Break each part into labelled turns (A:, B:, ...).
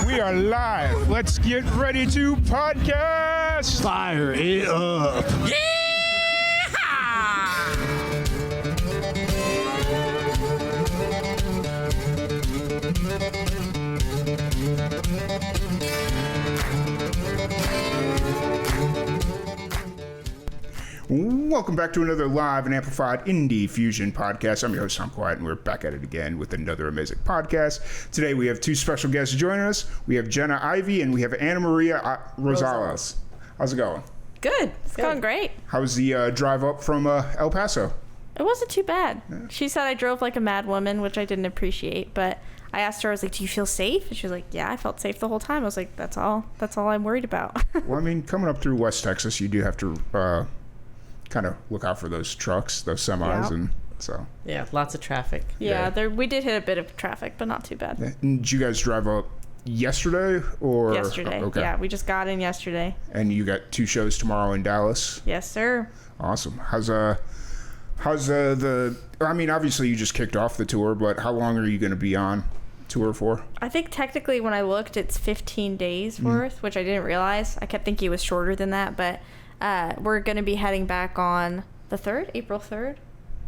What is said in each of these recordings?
A: We are live. Let's get ready to podcast.
B: Fire it up.
A: Welcome back to another live and amplified Indie Fusion podcast. I'm your host, Tom Quiet, and we're back at it again with another amazing podcast. Today we have two special guests joining us. We have Jenna Ivey and we have Anna Maria Rosales. How's it going?
C: Good. It's going great.
A: How was the drive up from El Paso?
C: It wasn't too bad.
A: Yeah.
C: She said I drove like a mad woman, which I didn't appreciate, but I asked her, I was like, do you feel safe? And she was like, yeah, I felt safe the whole time. I was like, that's all I'm worried about.
A: Well, I mean, coming up through West Texas, you do have to kind of look out for those trucks, those semis, and so.
D: Yeah, lots of traffic.
C: Yeah, we did hit a bit of traffic, but not too bad.
A: Yeah. Did you guys drive up yesterday or?
C: Yesterday.
A: Okay.
C: Yeah, we just got in yesterday.
A: And you got two shows tomorrow in Dallas?
C: Yes, sir.
A: Awesome. How's I mean, obviously you just kicked off the tour, but how long are you going to be on tour for?
C: I think technically when I looked, it's 15 days worth, which I didn't realize. I kept thinking it was shorter than that, but we're going to be heading back on the 3rd, April 3rd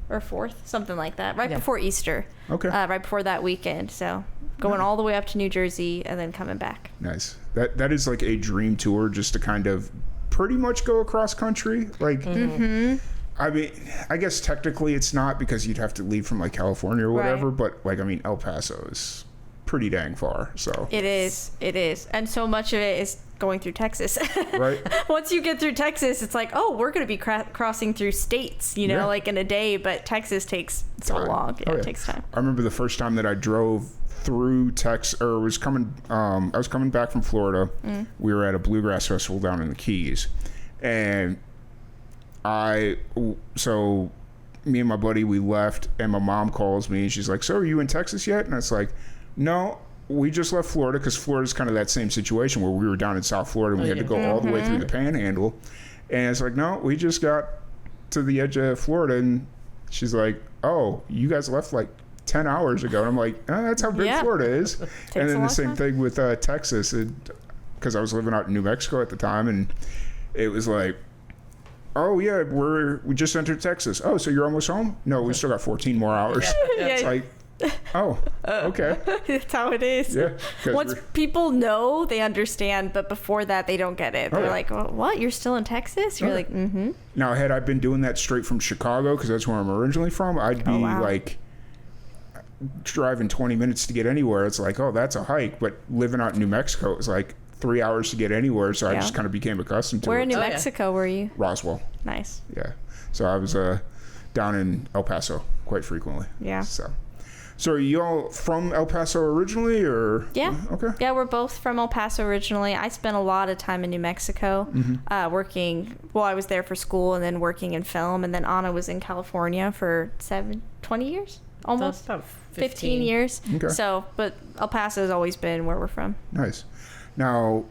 C: or 4th, something like that, right before Easter.
A: Okay.
C: Right before that weekend. So going all the way up to New Jersey and then coming back.
A: Nice. That is like a dream tour, just to kind of pretty much go across country. Like, I mean, I guess technically it's not because you'd have to leave from like California or whatever, but like, I mean, El Paso is pretty dang far. So
C: It is. And so much of it is going through Texas.
A: Right.
C: Once you get through Texas, it's like, oh, we're going to be crossing through states, like in a day, but Texas takes so long. Yeah, it takes time.
A: I remember the first time that I drove through Texas, or I was coming back from Florida. We were at a bluegrass festival down in the Keys, and so me and my buddy, we left, and my mom calls me and she's like, so are you in Texas yet? And I was like, no, we just left Florida, because Florida's kind of that same situation where we were down in South Florida and we had to go all the way through the Panhandle. And it's like, no, we just got to the edge of Florida. And she's like, oh, you guys left like 10 hours ago. And I'm like, oh, that's how big Florida is. And then the same thing with Texas, because I was living out in New Mexico at the time, and it was like, oh yeah, we just entered Texas. Oh, so you're almost home? No, we still got 14 more hours. It's like, oh, okay.
C: That's how it is.
A: Yeah.
C: Once people know, they understand, but before that, they don't get it. They're like, oh, what? You're still in Texas? You're like, mm-hmm.
A: Now, had I been doing that straight from Chicago, because that's where I'm originally from, I'd be like driving 20 minutes to get anywhere. It's like, oh, that's a hike. But living out in New Mexico, it was like 3 hours to get anywhere, so I just kind of became accustomed to it.
C: Where in New Mexico were you?
A: Roswell.
C: Nice.
A: Yeah. So I was down in El Paso quite frequently.
C: Yeah.
A: So are you all from El Paso originally, or?
C: Yeah.
A: Okay.
C: Yeah, we're both from El Paso originally. I spent a lot of time in New Mexico working. Well, I was there for school and then working in film, and then Anna was in California for 20 years? Almost?
D: About
C: 15 years.
A: Okay.
C: So, but El Paso has always been where we're from.
A: Nice. Now,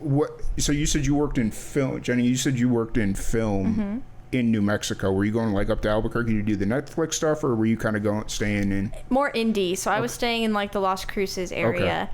A: so you said you worked in film, Jenny, you said you worked in film in New Mexico. Were you going like up to Albuquerque to do the Netflix stuff, or were you kind of staying in?
C: More indie. So I was staying in like the Las Cruces area.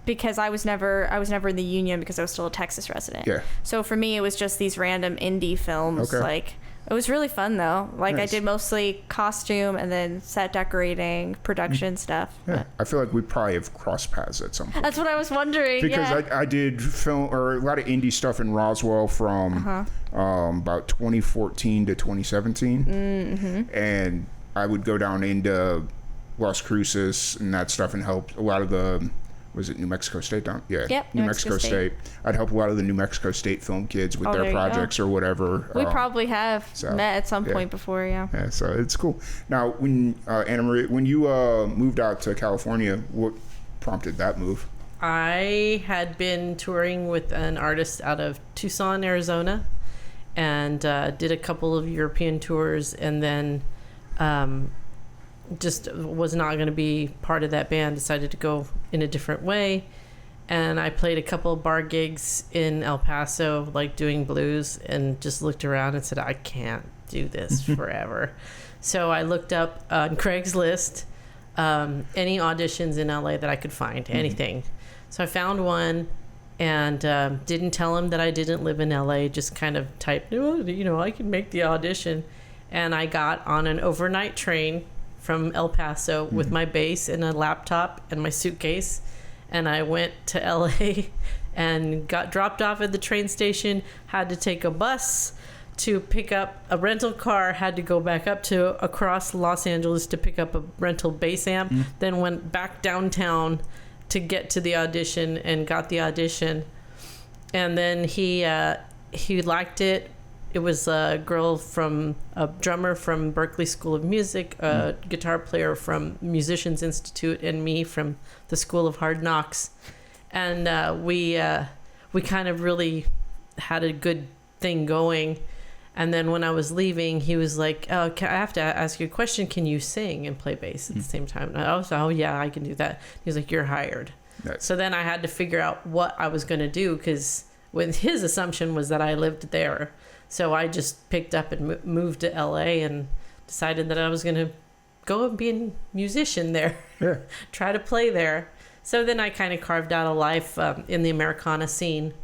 C: Because I was never in the union, because I was still a Texas resident. Yeah. So for me, it was just these random indie films. Like, it was really fun though. Like, nice. I did mostly costume and then set decorating, production stuff.
A: Yeah. I feel like we probably have crossed paths at some point.
C: That's what I was wondering.
A: Because I did film, or a lot of indie stuff in Roswell from about 2014 to 2017. And I would go down into Las Cruces and that stuff and help a lot of the, was it New Mexico State down? Yeah.
C: Yep,
A: New Mexico State. I'd help a lot of the New Mexico State film kids with their projects or whatever.
C: We probably have met at some point before, Yeah,
A: so it's cool. Now, when Anna Maria, when you moved out to California, what prompted that move?
D: I had been touring with an artist out of Tucson, Arizona, and did a couple of European tours, and then just was not going to be part of that band, decided to go in a different way. And I played a couple of bar gigs in El Paso, like doing blues, and just looked around and said, I can't do this forever. So I looked up on Craigslist any auditions in LA that I could find, anything. So I found one and didn't tell him that I didn't live in LA, just kind of typed, I can make the audition. And I got on an overnight train from El Paso with my bass and a laptop and my suitcase. And I went to LA and got dropped off at the train station, had to take a bus to pick up a rental car, had to go back up to across Los Angeles to pick up a rental bass amp, then went back downtown to get to the audition and got the audition. And then he liked it. It was a drummer from Berklee School of Music, a guitar player from Musicians Institute, and me from the School of Hard Knocks. And we kind of really had a good thing going. And then when I was leaving, he was like, I have to ask you a question. Can you sing and play bass at the same time? And I was like, oh, yeah, I can do that. He was like, you're hired. Nice. So then I had to figure out what I was going to do, because his assumption was that I lived there. So I just picked up and moved to LA and decided that I was going to go and be a musician there, try to play there. So then I kind of carved out a life in the Americana scene.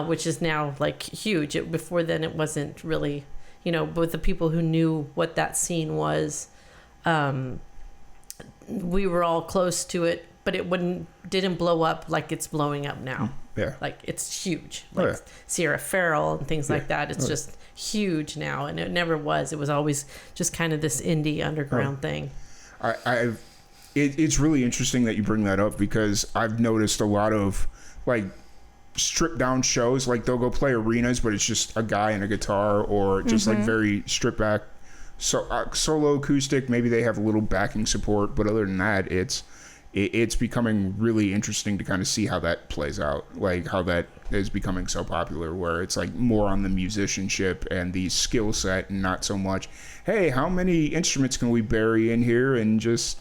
D: Which is now like huge. Before then, it wasn't really, with the people who knew what that scene was, we were all close to it, but it didn't blow up like it's blowing up now. Yeah, like it's huge. Like Sierra Farrell and things like that. It's just huge now, and it never was. It was always just kind of this indie underground thing.
A: It's really interesting that you bring that up, because I've noticed a lot of like stripped down shows, like they'll go play arenas but it's just a guy and a guitar, or just like very stripped back, solo acoustic. Maybe they have a little backing support, but other than that, it's becoming really interesting to kind of see how that plays out, like how that is becoming so popular, where it's like more on the musicianship and the skill set, and not so much, hey, how many instruments can we bury in here, and just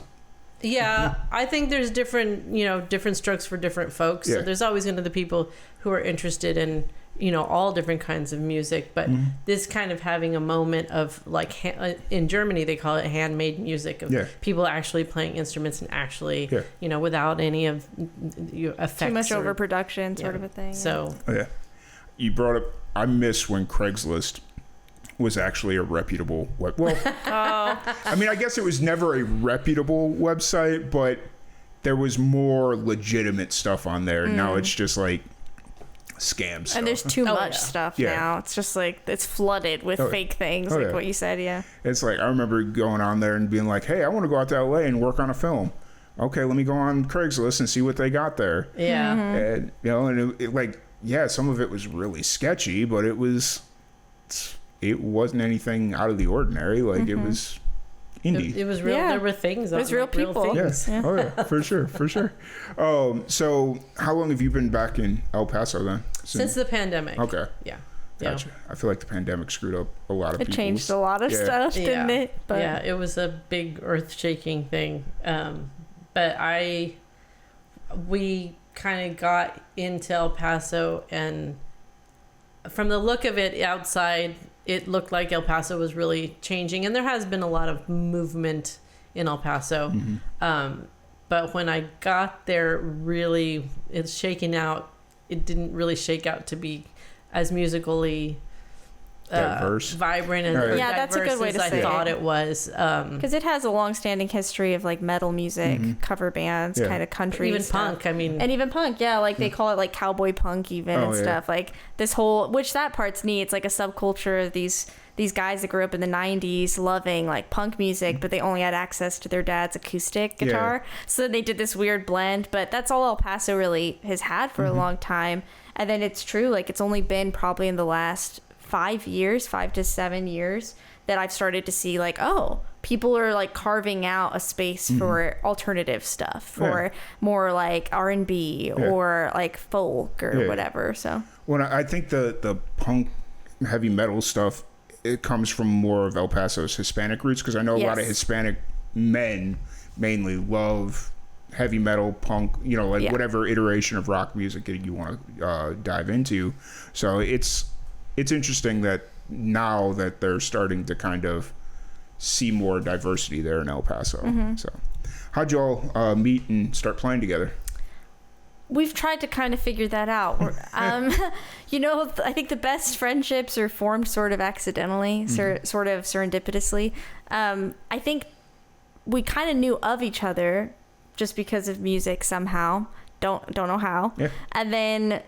D: I think there's different strokes for different folks. So there's always going to be the people who are interested in, all different kinds of music. But this kind of having a moment of like, in Germany, they call it handmade music, of people actually playing instruments and actually, without any of effects.
C: Too much overproduction sort of a thing.
D: So,
A: you brought up, I miss when Craigslist was actually a reputable I mean, I guess it was never a reputable website, but there was more legitimate stuff on there. Now it's just like scam stuff.
C: And there's too much stuff now. It's just like, it's flooded with fake things, what you said.
A: It's like, I remember going on there and being like, hey, I want to go out to LA and work on a film. Okay, let me go on Craigslist and see what they got there. And and some of it was really sketchy, but it wasn't anything out of the ordinary. Like it was indie.
D: It was real. There were things.
C: It was real people.
A: Real things. Oh yeah, for sure. So how long have you been back in El Paso then?
D: Since the pandemic.
A: Okay.
D: Yeah.
A: Gotcha. I feel like the pandemic screwed up a lot of people.
C: It changed a lot of stuff, didn't it?
D: But it was a big earth-shaking thing. But we kind of got into El Paso, and from the look of it outside, it looked like El Paso was really changing, and there has been a lot of movement in El Paso. But when I got there, really, it's shaking out. It didn't really shake out to be as musically
A: diverse,
D: vibrant, and diverse
C: that's a good way to
D: as
C: say
D: I thought it was.
C: Because it has a long-standing history of like metal music, cover bands, kind of country,
D: even
C: stuff.
D: punk. I mean,
C: and even punk, like they call it like cowboy punk, even and stuff. Like this whole, which that part's neat. It's like a subculture of these guys that grew up in the 90s loving like punk music, but they only had access to their dad's acoustic guitar. So they did this weird blend, but that's all El Paso really has had for a long time. And then it's true, like it's only been probably in the last 5 to 7 years that I've started to see like, people are like carving out a space for alternative stuff, for more like R&B or like folk or whatever. So
A: I think the punk heavy metal stuff, it comes from more of El Paso's Hispanic roots, because I know a lot of Hispanic men mainly love heavy metal, punk, whatever iteration of rock music you want to dive into. So it's interesting that now that they're starting to kind of see more diversity there in El Paso. So How'd y'all meet and start playing together?
C: We've tried to kind of figure that out. You know, I think the best friendships are formed sort of accidentally, sort of serendipitously. I think we kind of knew of each other just because of music somehow. Don't know how. Yeah. And then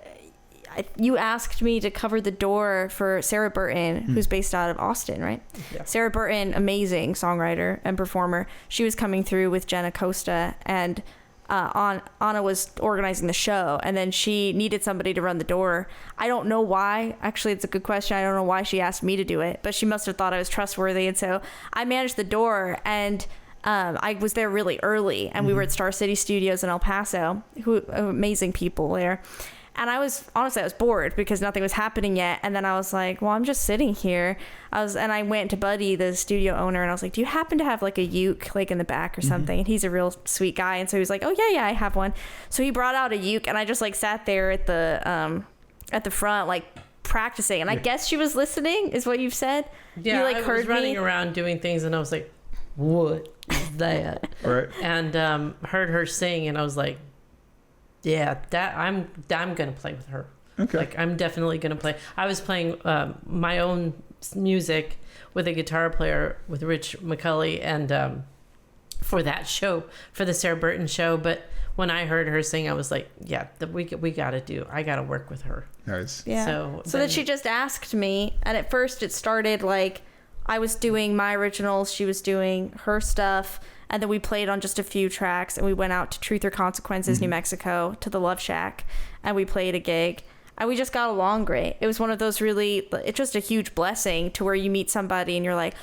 C: you asked me to cover the door for Sarah Burton, who's based out of Austin, right? Yeah. Sarah Burton, amazing songwriter and performer. She was coming through with Jenna Costa, and Anna was organizing the show, and then she needed somebody to run the door. I don't know why. Actually, it's a good question. I don't know why she asked me to do it, but she must have thought I was trustworthy, and so I managed the door, and I was there really early, and we were at Star City Studios in El Paso, amazing people there. And I was bored because nothing was happening yet. And then I was like, well, I'm just sitting here. And I went to Buddy, the studio owner, and I was like, do you happen to have like a uke like in the back or something? And he's a real sweet guy. And so he was like, oh yeah, I have one. So he brought out a uke, and I just like sat there at the front, like practicing. And I guess she was listening, is what you've said.
D: Yeah,
C: you, like,
D: I was running around doing things, and I was like, what is that?
A: Right.
D: And heard her sing, and I was like, yeah, that I'm gonna play with her.
A: Okay.
D: Like, I'm definitely gonna play. I was playing my own music with a guitar player with Rich McCulley, and for that show, for the Sarah Burton show. But when I heard her sing, I was like, yeah, I gotta work with her.
A: Nice.
C: Yeah. So then she just asked me, and at first it started like I was doing my originals, she was doing her stuff. And then we played on just a few tracks, and we went out to Truth or Consequences, New Mexico, to the Love Shack, and we played a gig. And we just got along great. It was one of those it's just a huge blessing to where you meet somebody and you're like,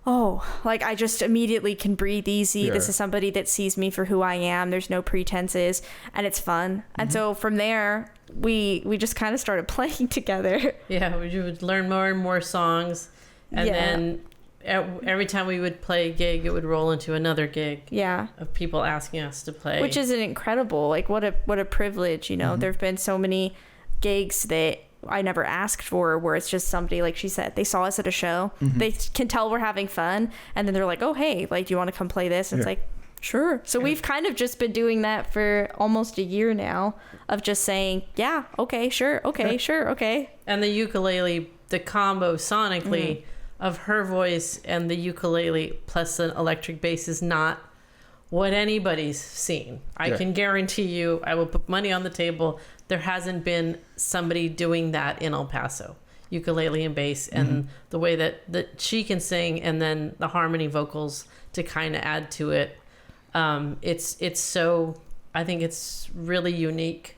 C: oh, like I just immediately can breathe easy. Yeah. This is somebody that sees me for who I am. There's no pretenses, and it's fun. And so from there, we just kind of started playing together.
D: Yeah, we would learn more and more songs. And then every time we would play a gig, it would roll into another gig.
C: Yeah.
D: Of people asking us to play,
C: which is an incredible, like what a privilege. You know, there've been so many gigs that I never asked for, where it's just somebody, like she said, they saw us at a show, they can tell we're having fun, and then they're like, oh hey, like, do you want to come play this? And it's like, sure. So we've kind of just been doing that for almost a year now, of just saying, yeah, okay, sure, okay, sure, okay.
D: And the ukulele, the combo sonically of her voice and the ukulele plus an electric bass is not what anybody's seen. I can guarantee you, I will put money on the table, there hasn't been somebody doing that in El Paso. Ukulele and bass, and the way that she can sing, and then the harmony vocals to kind of add to it. It's so, I think it's really unique.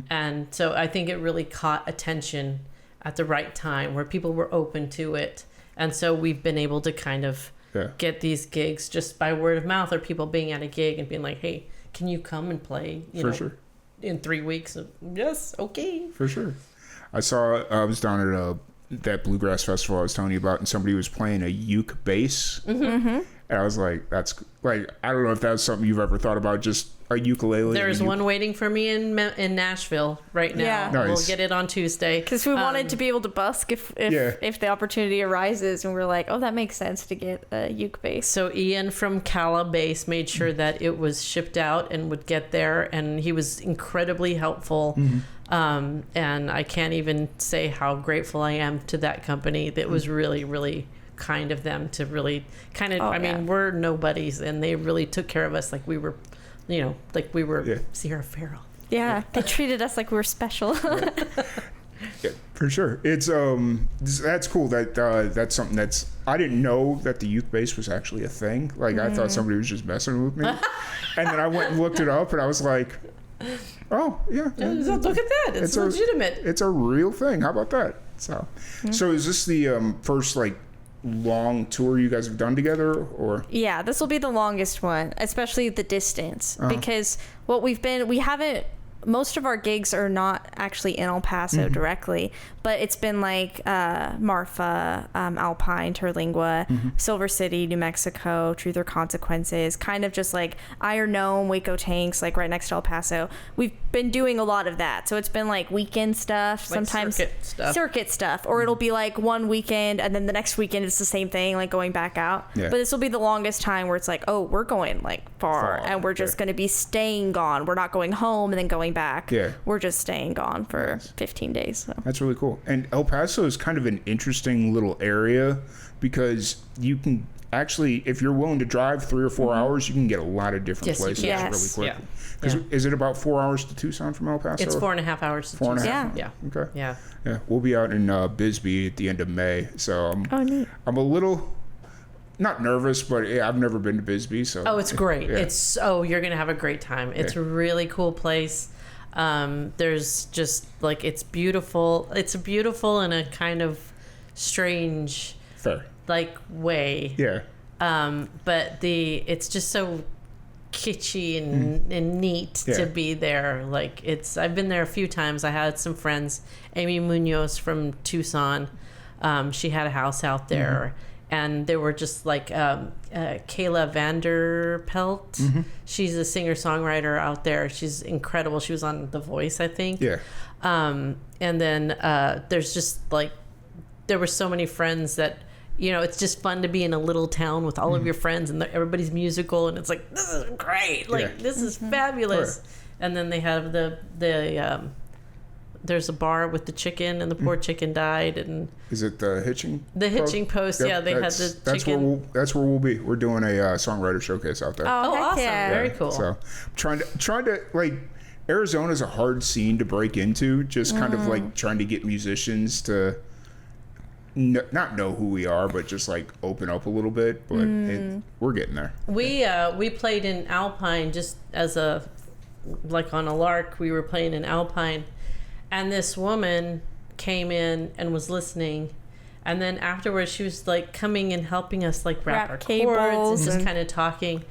D: And so I think it really caught attention at the right time, where people were open to it. And so we've been able to kind of get these gigs just by word of mouth, or people being at a gig and being like, hey, can you come and play? You know,
A: sure.
D: In 3 weeks. Yes, okay.
A: For sure. I was down at that bluegrass festival I was telling you about, and somebody was playing a uke bass. And I was like, that's like, I don't know if that's something you've ever thought about, just a ukulele.
D: There's one waiting for me in Nashville right now.
C: Yeah.
A: Nice.
D: We'll get it on Tuesday.
C: Because we wanted to be able to busk if the opportunity arises, and we're like, oh, that makes sense to get a uke bass.
D: So Ian from Cala Bass made sure that it was shipped out and would get there, and he was incredibly helpful. And I can't even say how grateful I am to that company. That was really, really kind of them to really kind of, mean, we're nobodies, and they really took care of us like we were, like we were Sierra Farrell.
C: Yeah, they treated us like we were special.
A: Yeah, for sure. It's that's cool. That's something that's, I didn't know that the uke bass was actually a thing. Like I thought somebody was just messing with me, and then I went and looked it up, and I was like, oh yeah,
D: look at that. It's legitimate.
A: It's a real thing. How about that? So is this the first like long tour you guys have done together, or? Yeah,
C: this will be the longest one, especially the distance, because we haven't most of our gigs are not actually in El Paso directly, but it's been like Marfa, Alpine, Terlingua, Silver City, New Mexico, Truth or Consequences, kind of just like Iron Gnome, Waco Tanks, like right next to El Paso. We've been doing a lot of that. So it's been like weekend stuff, like sometimes circuit stuff, or it'll be like one weekend and then the next weekend it's the same thing, like going back out. Yeah. But this will be the longest time where it's like, oh, we're going like far and we're just going to be staying gone. We're not going home and then going back. Yeah. We're just staying gone for 15 days. So.
A: That's really cool. And El Paso is kind of an interesting little area because you can actually, if you're willing to drive 3 or 4 hours, you can get a lot of different places really quickly. Is it about 4 hours to Tucson from El Paso?
D: It's 4.5 hours to Tucson.
A: 4.5?
D: Yeah.
A: Okay.
D: Yeah.
A: Yeah. We'll be out in Bisbee at the end of May. So
C: neat.
A: I'm a little... not nervous, but I've never been to Bisbee, so...
D: Oh, it's great. Yeah. You're going to have a great time. It's a really cool place. There's just, like, it's beautiful. It's beautiful in a kind of strange...
A: Fair.
D: Like, way.
A: Yeah.
D: But it's just so kitschy and neat to be there. Like, I've been there a few times. I had some friends, Amy Munoz from Tucson. She had a house out there. And there were just like Kayla Vanderpelt. She's a singer-songwriter out there. She's incredible. She was on The Voice, I think.
A: Yeah.
D: And then there's just like, there were so many friends that, you know, it's just fun to be in a little town with all of your friends and everybody's musical. And it's like, this is great. Like, this is fabulous. Sure. And then they have there's a bar with the chicken, and the poor chicken died. And
A: is it the hitching?
D: The hitching post. Yep, yeah, they had the chicken.
A: That's where we'll be. We're doing a songwriter showcase out there.
C: Oh, awesome!
D: Yeah. Very cool.
A: So, trying to like, Arizona's a hard scene to break into. Just kind of like trying to get musicians to not know who we are, but just like open up a little bit. But we're getting there.
D: We played in Alpine just as on a lark. We were playing in Alpine. And this woman came in and was listening. And then afterwards, she was like coming and helping us like wrap our cords and just kind of talking.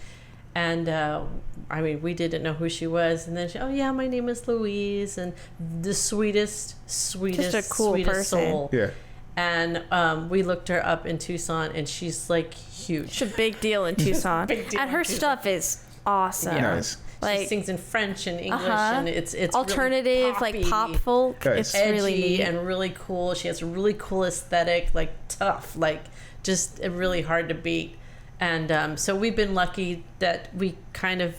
D: And I mean, we didn't know who she was. And then she, my name is Louise. And the sweetest just a cool person. Soul.
A: Yeah.
D: And we looked her up in Tucson, and she's like huge.
C: She's a big deal in Tucson. And her stuff is awesome.
A: Yeah. Nice.
D: Like, she sings in French and English, and it's
C: alternative,
D: really
C: like pop folk.
A: Nice.
C: It's really neat
D: and really cool. She has a really cool aesthetic, like tough, like just really hard to beat. And so we've been lucky that we kind of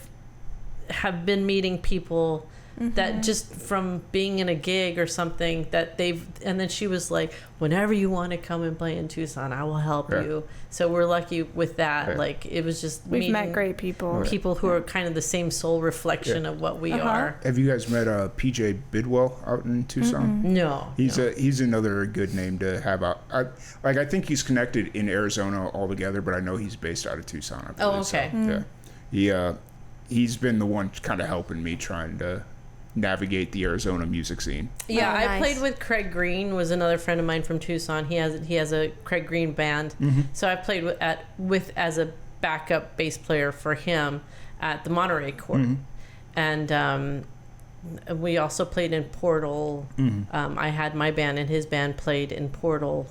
D: have been meeting people that just from being in a gig or something that and then she was like, whenever you want to come and play in Tucson, I will help you. So we're lucky with that. Like, it was just
C: we've met great people
D: who are kind of the same soul reflection of what we are.
A: Have you guys met PJ Bidwell out in Tucson?
D: No.
A: He's another good name to have out. I think he's connected in Arizona altogether, but I know he's based out of Tucson, I believe.
D: Oh, okay.
A: So, yeah. He's been the one kind of helping me trying to navigate the Arizona music scene.
D: Yeah, I played with Craig Green, was another friend of mine from Tucson. He has a Craig Green band. So I played with as a backup bass player for him at the Monterey Court. And we also played in Portal. I had my band and his band played in Portal.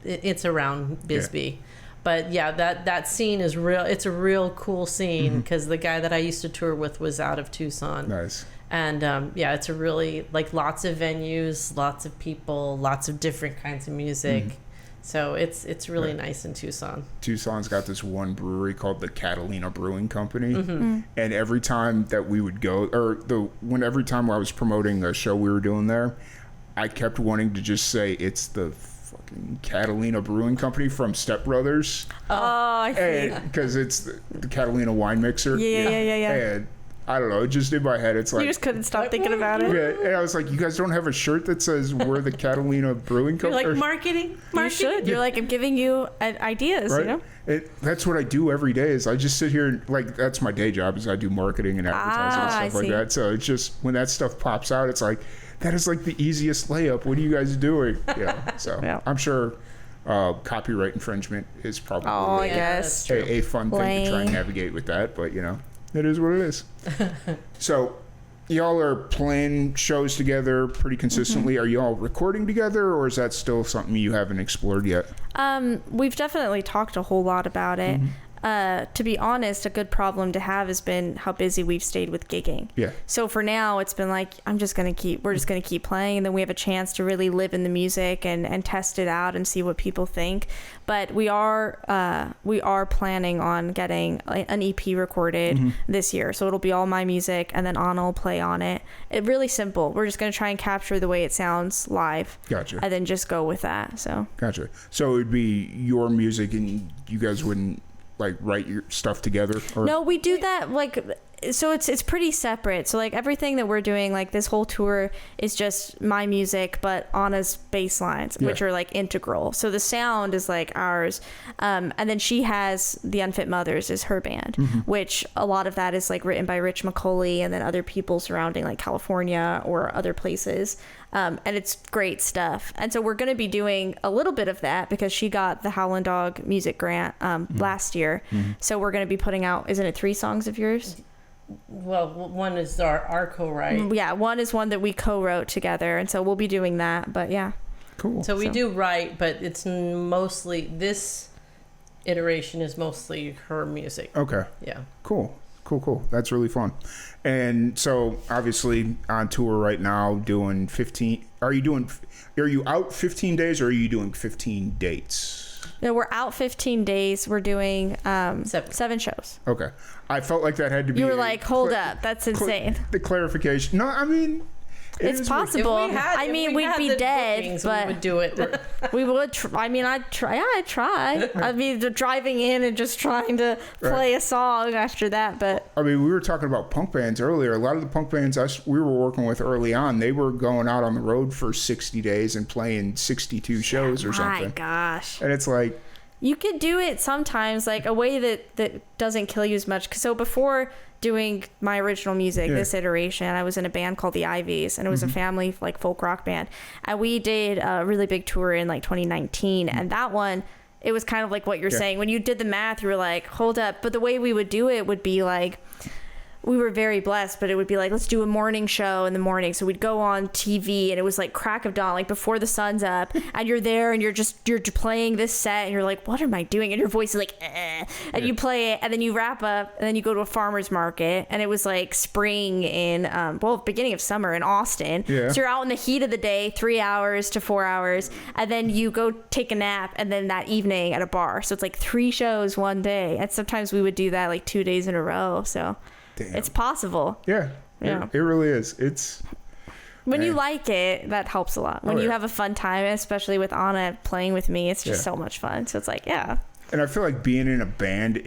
D: It's around Bisbee. Yeah. But yeah, that scene is real. It's a real cool scene because the guy that I used to tour with was out of Tucson.
A: Nice.
D: And it's a really, like, lots of venues, lots of people, lots of different kinds of music. So it's really nice in Tucson.
A: Tucson's got this one brewery called the Catalina Brewing Company. And every time that we would go, every time I was promoting a show we were doing there, I kept wanting to just say it's the fucking Catalina Brewing Company from Step Brothers.
C: Oh, I see.
A: Because it's the Catalina wine mixer.
C: Yeah.
A: And I don't know, just in my head, it's like...
C: You just couldn't stop thinking about it.
A: Yeah, and I was like, you guys don't have a shirt that says we're the Catalina Brewing Company?
D: You're like, marketing?
C: You should. You're like, I'm giving you ideas,
A: right?
C: You know?
A: That's what I do every day is I just sit here and, like, that's my day job is I do marketing and advertising and stuff like that. So it's just, when that stuff pops out, it's like, that is like the easiest layup. What are you guys doing? So I'm sure copyright infringement is probably a fun thing to try and navigate with that, but, you know. It is what it is. So, y'all are playing shows together pretty consistently. Are y'all recording together, or is that still something you haven't explored yet?
C: We've definitely talked a whole lot about it. To be honest, a good problem to have has been how busy we've stayed with gigging. Yeah. So for now, it's been like, we're just going to keep playing, and then we have a chance to really live in the music and test it out and see what people think. But we are planning on getting an EP recorded this year. So it'll be all my music, and then Anna will play on it. It's really simple. We're just going to try and capture the way it sounds live. Gotcha. And then just go with that. So. Gotcha.
A: So it would be your music, and you guys wouldn't like write your stuff together? Or?
C: No, we do that like, so it's pretty separate. So like everything that we're doing, like this whole tour is just my music, but Anna's bass lines, which are like integral. So the sound is like ours. And then she has The Unfit Mothers is her band, which a lot of that is like written by Rich McCauley and then other people surrounding like California or other places. And it's great stuff. And so we're going to be doing a little bit of that because she got the Howlin' Dog music grant last year. So we're going to be putting out, isn't it 3 songs of yours?
D: Well, one is our co-write.
C: Yeah, one is one that we co-wrote together. And so we'll be doing that. But yeah.
D: Cool. So we do write, but it's mostly, this iteration is mostly her music.
A: Okay.
D: Yeah.
A: Cool. That's really fun. And so obviously on tour right now doing 15, are you out 15 days or are you doing 15 dates?
C: No, we're out 15 days. We're doing 7 shows.
A: Okay. I felt like that had to be.
C: You were like, hold up. That's insane.
A: The clarification. No, I mean.
C: It's possible. We'd be dead,
D: bookings,
C: but
D: we would do it.
C: We would. I'd try. I mean, driving in and just trying to play a song after that. But
A: I mean, we were talking about punk bands earlier. A lot of the punk bands we were working with early on, they were going out on the road for 60 days and playing 62 shows or something.
C: My gosh!
A: And it's like.
C: You could do it sometimes, like a way that doesn't kill you as much. So before doing my original music, this iteration, I was in a band called the Ivies, and it was a family like folk rock band. And we did a really big tour in like 2019, and that one, it was kind of like what you're saying. When you did the math, you were like, hold up. But the way we would do it would be like, we were very blessed, but it would be like, let's do a morning show in the morning. So we'd go on TV, and it was like crack of dawn, like before the sun's up, and you're there and you're playing this set, and you're like, what am I doing? And your voice is like, and you play it, and then you wrap up, and then you go to a farmer's market, and it was like spring in, beginning of summer in Austin. Yeah. So you're out in the heat of the day, 3 hours to 4 hours, and then you go take a nap, and then that evening at a bar. So it's like 3 shows one day. And sometimes we would do that like 2 days in a row. So. Damn. It's possible.
A: Yeah. It really is. It's
C: when you like it, that helps a lot. When you have a fun time, especially with Anna playing with me, it's just so much fun. So it's like, And
A: I feel like being in a band,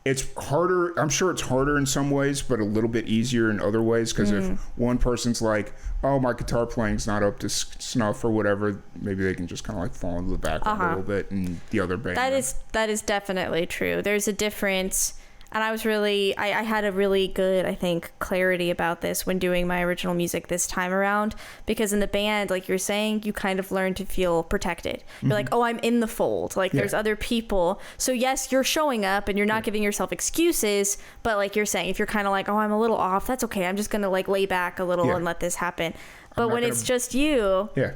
A: it's harder. I'm sure it's harder in some ways, but a little bit easier in other ways. Because if one person's like, oh, my guitar playing's not up to snuff or whatever, maybe they can just kind of like fall into the background a little bit, and the other band.
C: That is definitely true. There's a difference. And I had a really good, I think, clarity about this when doing my original music this time around. Because in the band, like you're saying, you kind of learn to feel protected. You're like, oh, I'm in the fold. Like there's other people. So yes, you're showing up and you're not giving yourself excuses. But like you're saying, if you're kind of like, oh, I'm a little off, that's okay. I'm just going to like lay back a little and let this happen. But when it's just you. Yeah.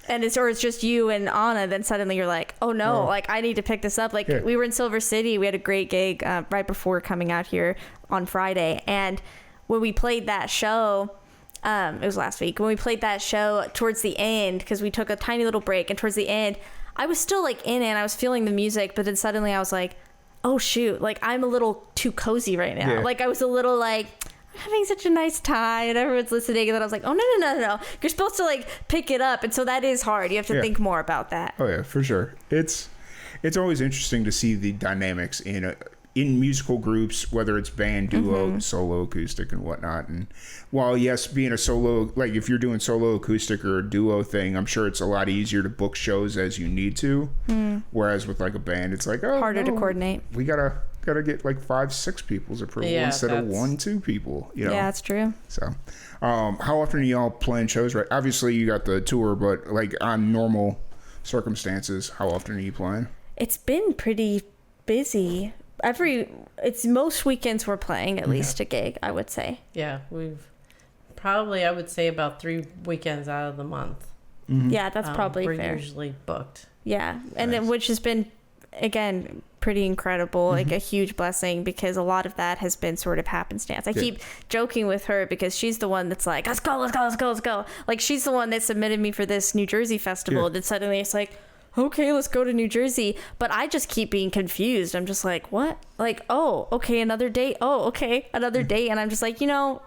C: And it's just you and Anna, then suddenly you're like, oh no, like I need to pick this up. Like we were in Silver City, we had a great gig right before coming out here on Friday, and when we played that show, it was last week, when we played that show towards the end, because we took a tiny little break, and towards the end I was still like in it and I was feeling the music, but then suddenly I was like, oh shoot, like I'm a little too cozy right now. Like I was a little like, having such a nice time, and everyone's listening, and then I was like, oh no, you're supposed to like pick it up. And so that is hard. You have to think more about that.
A: Oh yeah, for sure. It's always interesting to see the dynamics in musical groups, whether it's band, duo, solo, acoustic, and whatnot. And while yes, being a solo, like if you're doing solo acoustic or a duo thing, I'm sure it's a lot easier to book shows as you need to. Whereas with like a band, it's like, oh,
C: harder to coordinate.
A: We gotta get like 5-6 people's approval instead of 1-2 people. You know?
C: Yeah, that's true.
A: So, how often are y'all playing shows? Right, obviously you got the tour, but like on normal circumstances, how often are you playing?
C: It's been pretty busy. It's most weekends we're playing at least a gig, I would say.
D: Yeah, we've Probably, I would say about 3 weekends out of the month.
C: Mm-hmm. Yeah, that's probably
D: we're
C: fair.
D: We're usually booked.
C: Yeah, and then, which has been, again, pretty incredible, like a huge blessing, because a lot of that has been sort of happenstance. I keep joking with her because she's the one that's like, let's go. Like, she's the one that submitted me for this New Jersey festival. Then suddenly it's like, okay, let's go to New Jersey. But I just keep being confused. I'm just like, what? Like, oh, okay, another date. Oh, okay, another date. And I'm just like,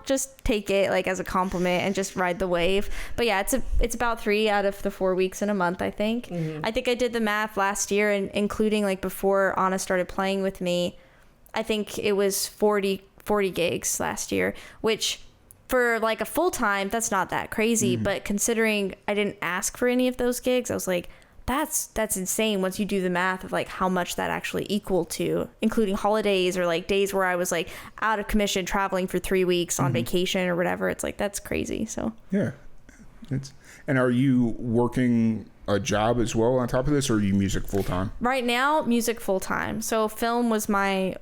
C: just take it like as a compliment and just ride the wave. But yeah, it's about 3 out of the 4 weeks in a month, I think. I think I did the math last year, and including like before Anna started playing with me, I think it was 40 gigs last year, which for like a full time, that's not that crazy. But considering I didn't ask for any of those gigs, I was like, that's insane once you do the math of like how much that actually equal to, including holidays or like days where I was like out of commission traveling for 3 weeks on vacation or whatever. It's like, that's crazy. So
A: yeah. And are you working a job as well on top of this, or are you music full time? Right
C: now, music full time. So film was my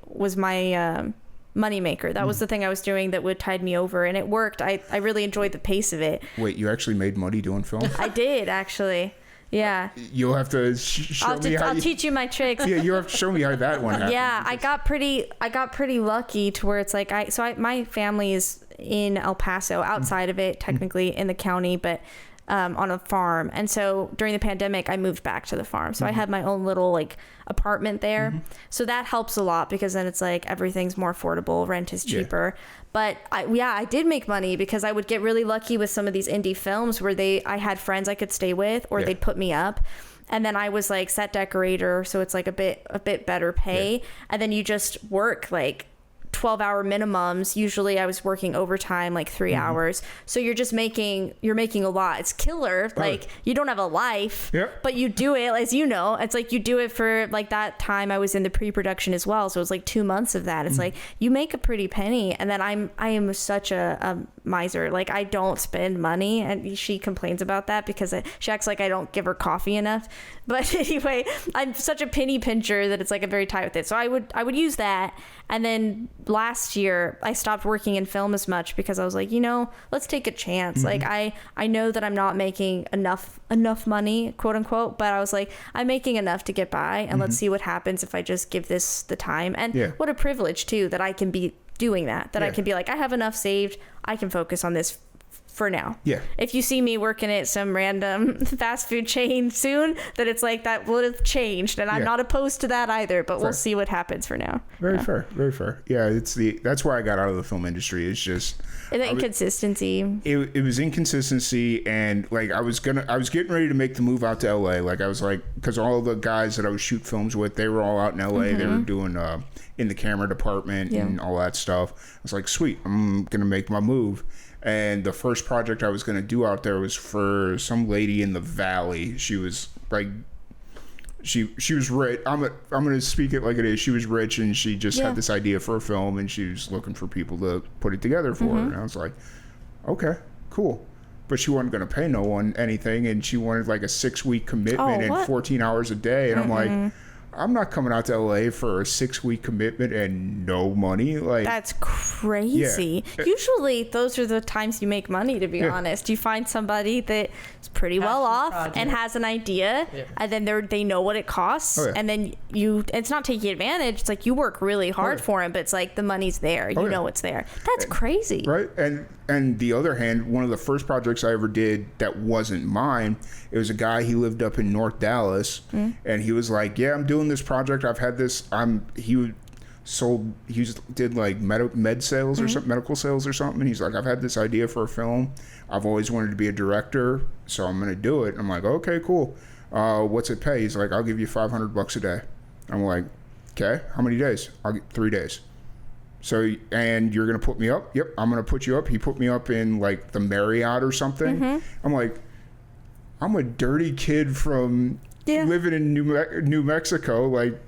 C: money maker. That was the thing I was doing that would tide me over, and it worked. I really enjoyed the pace of it.
A: Wait, you actually made money doing film?
C: I did, actually. Yeah.
A: You'll have to show me how
C: I'll teach you my tricks.
A: Yeah, you have to show me how that one happened.
C: Yeah, I got pretty lucky to where it's like my family is in El Paso, outside of it, technically in the county, but on a farm. And so during the pandemic, I moved back to the farm. So I had my own little like apartment there. So that helps a lot, because then it's like everything's more affordable. Rent is cheaper. But I did make money because I would get really lucky with some of these indie films where I had friends I could stay with, or they'd put me up. And then I was like set decorator. So it's like a bit better pay. And then you just work like 12-hour minimums. Usually I was working overtime like 3 hours. So you're making a lot. It's killer. Like you don't have a life, but you do it, as you know. It's like you do it for like that time I was in the pre-production as well. So it was like 2 months of that. It's like you make a pretty penny. And then I am such a miser. Like I don't spend money, and she complains about that because she acts like I don't give her coffee enough. But anyway, I'm such a penny pincher that it's like I'm very tight with it. So I would use that. And then last year I stopped working in film as much because I was like, let's take a chance. Like I know that I'm not making enough money, quote unquote, but I was like, I'm making enough to get by, and let's see what happens if I just give this the time. And what a privilege too, that I can be doing that I can be like, I have enough saved, I can focus on this for now. Yeah. If you see me working at some random fast food chain soon, that it's like that would have changed, and I'm not opposed to that either. But we'll see what happens for now.
A: Very fair. Yeah, that's why I got out of the film industry. It's just
C: inconsistency.
A: It was inconsistency, and like I was getting ready to make the move out to LA. Like I was like, because all the guys that I was shoot films with, they were all out in LA. They were doing in the camera department and all that stuff. I was like, sweet, I'm gonna make my move. And the first project I was going to do out there was for some lady in the valley. She was like, she was rich. I'm going to speak it like it is. She was rich, and she just had this idea for a film, and she was looking for people to put it together for her. And I was like, okay, cool. But she wasn't going to pay no one anything, and she wanted like a 6-week commitment and 14 hours a day. And I'm like, I'm not coming out to LA for a 6-week commitment and no money. Like,
C: that's crazy. Yeah. Usually those are the times you make money, to be honest. You find somebody that is pretty well off and has an idea, and then they know what it costs, and then it's not taking advantage. It's like you work really hard for it, but it's like the money's there. You know it's there. That's crazy.
A: Right. And the other hand, one of the first projects I ever did that wasn't mine, it was a guy, he lived up in North Dallas, and he was like, yeah, I'm doing this project. I've had this, he did like med sales or something, medical sales or something. And he's like, I've had this idea for a film. I've always wanted to be a director, so I'm going to do it. And I'm like, okay, cool. What's it pay? He's like, I'll give you $500 a day. I'm like, okay, how many days? I'll get 3 days. So, and you're going to put me up? Yep, I'm going to put you up. He put me up in like the Marriott or something. I'm like, I'm a dirty kid from living in New Mexico. Like,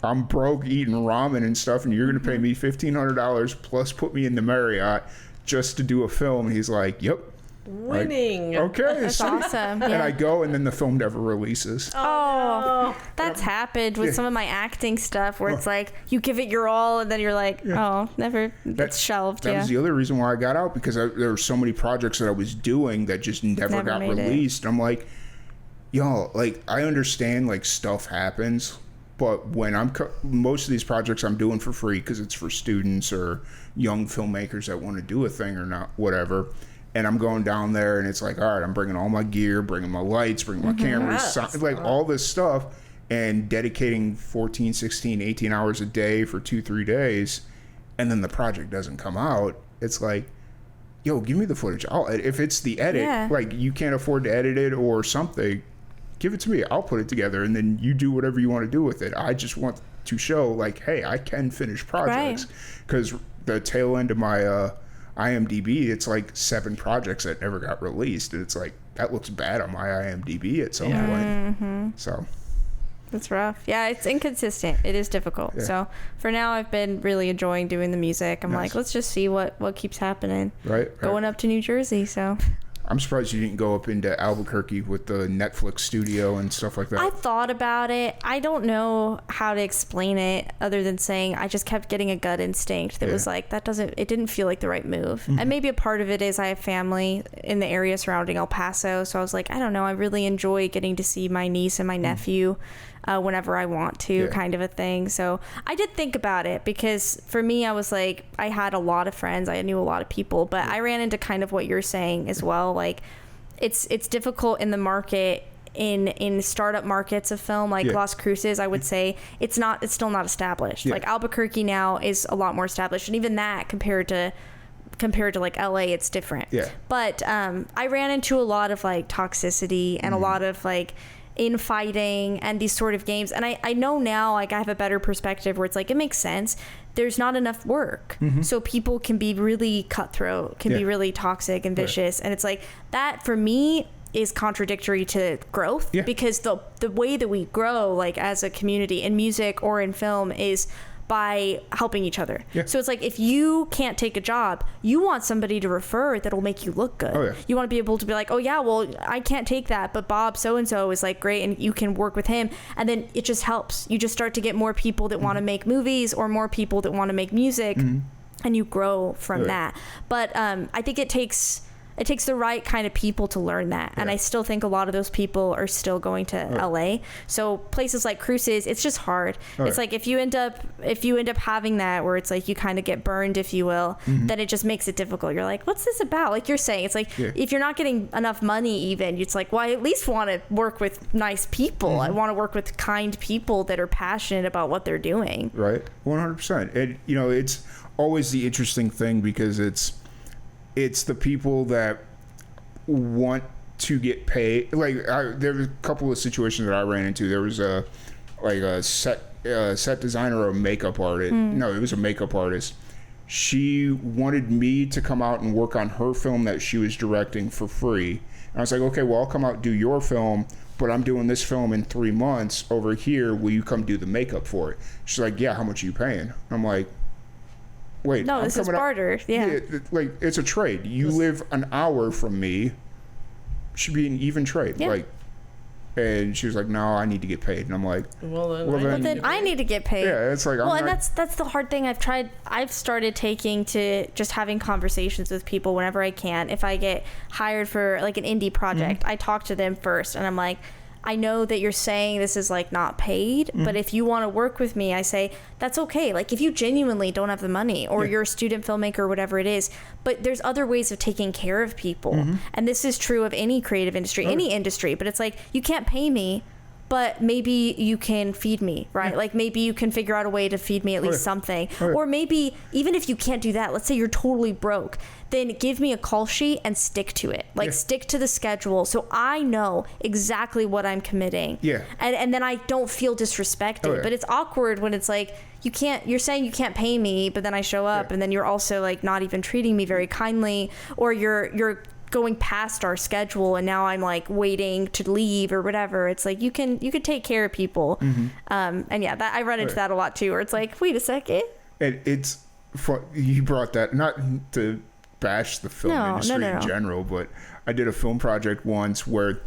A: I'm broke eating ramen and stuff, and you're going to pay me $1,500 plus put me in the Marriott just to do a film. And he's like, yep.
D: Winning.
A: Like, okay.
C: That's awesome.
A: And I go, and then the film never releases.
C: Oh, that's happened with some of my acting stuff where it's like you give it your all, and then you're like, never gets shelved.
A: That was the other reason why I got out, because there were so many projects that I was doing that just never got released. I'm like, yo, like, I understand, like, stuff happens, but when most of these projects I'm doing for free because it's for students or young filmmakers that want to do a thing or not, whatever. And I'm going down there, and it's like, all right, I'm bringing all my gear, bringing my lights, bringing my cameras, like all this stuff, and dedicating 14, 16, 18 hours a day for 2-3 days, and then the project doesn't come out. It's like, yo, give me the footage. If it's the edit, like, you can't afford to edit it or something, give it to me. I'll put it together, and then you do whatever you want to do with it. I just want to show, like, hey, I can finish projects. Because the tail end of my IMDb, it's like 7 projects that never got released, and it's like, that looks bad on my IMDb at some point. So
C: that's rough. Yeah, it's inconsistent. It is difficult. So for now, I've been really enjoying doing the music. I'm like, let's just see what keeps happening. Going up to New Jersey, so
A: I'm surprised you didn't go up into Albuquerque with the Netflix studio and stuff like that.
C: I thought about it. I don't know how to explain it other than saying I just kept getting a gut instinct that was like, it didn't feel like the right move. And maybe a part of it is I have family in the area surrounding El Paso. So I was like, I don't know. I really enjoy getting to see my niece and my nephew whenever I want to, kind of a thing. So I did think about it, because for me, I was like, I had a lot of friends, I knew a lot of people, but I ran into kind of what you're saying as well. Like, it's difficult in the market, in startup markets of film, like Las Cruces. I would say it's still not established. Like Albuquerque now is a lot more established, and even that compared to like LA, it's different. But I ran into a lot of like toxicity and a lot of like infighting and these sort of games, and I know now, like, I have a better perspective where it's like, it makes sense. There's not enough work, so people can be really cutthroat, can be really toxic and vicious, and it's like, that for me is contradictory to growth, because the way that we grow, like, as a community in music or in film, is by helping each other. So it's like, if you can't take a job, you want somebody to refer that'll make you look good. You want to be able to be like, oh yeah, well, I can't take that, but Bob so-and-so is like great, and you can work with him, and then it just helps. You just start to get more people that want to make movies, or more people that want to make music, and you grow from that. But I think it takes the right kind of people to learn that. And I still think a lot of those people are still going to LA. So places like Cruces, it's just hard. It's like, if you end up having that, where it's like you kind of get burned, if you will, then it just makes it difficult. You're like, what's this about? Like you're saying, it's like, if you're not getting enough money even, it's like, well, I at least want to work with nice people. I want to work with kind people that are passionate about what they're doing.
A: 100%. And, you know, it's always the interesting thing, because it's the people that want to get paid. Like, there were a couple of situations that I ran into. There was a set designer or a makeup artist. No, it was a makeup artist. She wanted me to come out and work on her film that she was directing for free. And I was like, okay, well, I'll come out and do your film, but I'm doing this film in 3 months over here. Will you come do the makeup for it? She's like, yeah, how much are you paying? I'm like, wait,
C: no, this is barter.
A: Like, it's a trade. You live an hour from me. Should be an even trade. Like, and she was like, no, I need to get paid. And I'm like, well then
C: I need to get paid.
A: Yeah, it's like,
C: and that's the hard thing. I've started taking to just having conversations with people whenever I can. If I get hired for like an indie project, I talk to them first, and I'm like, I know that you're saying this is like not paid, but if you want to work with me, I say that's okay. Like, if you genuinely don't have the money, or you're a student filmmaker or whatever it is, but there's other ways of taking care of people. And this is true of any creative industry, any industry, but it's like, you can't pay me, but maybe you can feed me, right? Like, maybe you can figure out a way to feed me at least something. Or maybe even if you can't do that, let's say you're totally broke, then give me a call sheet and stick to it. Like, stick to the schedule, so I know exactly what I'm committing. And then I don't feel disrespected. But it's awkward when it's like, you're saying you can't pay me, but then I show up, and then you're also like not even treating me very kindly, or you're going past our schedule, and now I'm like waiting to leave or whatever. It's like, you could take care of people. And I run into that a lot too, where it's like, wait a second.
A: And it's you brought that, not to bash the film industry in general, but I did a film project once where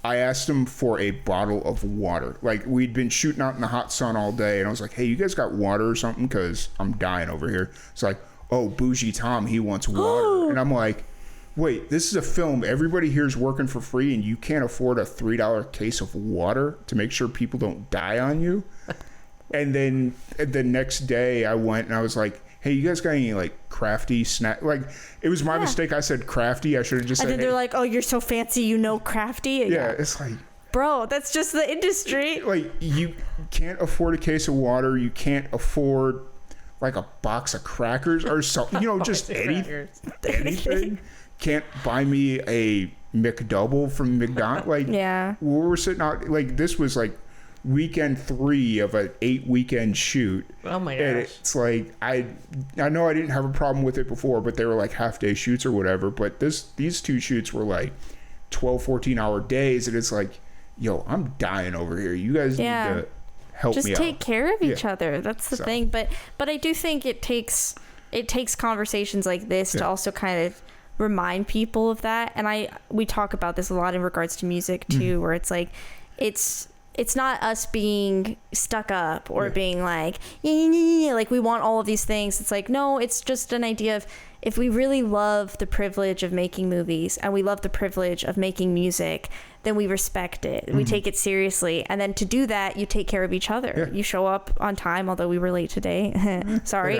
A: I asked them for a bottle of water. Like, we'd been shooting out in the hot sun all day, and I was like, hey, you guys got water or something? Because I'm dying over here. It's like, oh, Bougie Tom, he wants water. And I'm like, wait, this is a film. Everybody here is working for free, and you can't afford a $3 case of water to make sure people don't die on you? And then the next day, I went, and I was like, hey, you guys got any, like, crafty snack? Like, it was my mistake. I said crafty. I should have just said,
C: and then they're like, oh, you're so fancy, you know crafty?
A: Yeah, it's like...
C: Bro, that's just the industry.
A: Like, you can't afford a case of water. You can't afford, like, a box of crackers or something. You know, just anything. Can't buy me a McDouble from McDonald's. Like, we're sitting out... Like, this was, like, weekend 3 of an 8-weekend shoot.
D: Oh my gosh.
A: And it's like, I know I didn't have a problem with it before, but they were like half-day shoots or whatever. But these 2 shoots were like 12, 14-hour days, and it's like, yo, I'm dying over here. You guys need to help me out.
C: Just take care of each other. That's the thing. But I do think it takes conversations like this to also kind of remind people of that. And we talk about this a lot in regards to music too, where it's like, it's not us being stuck up or being like, like we want all of these things. It's like, no, it's just an idea of, if we really love the privilege of making movies and we love the privilege of making music, then we respect it. We take it seriously. And then to do that, you take care of each other. You show up on time, although we were late today. Sorry.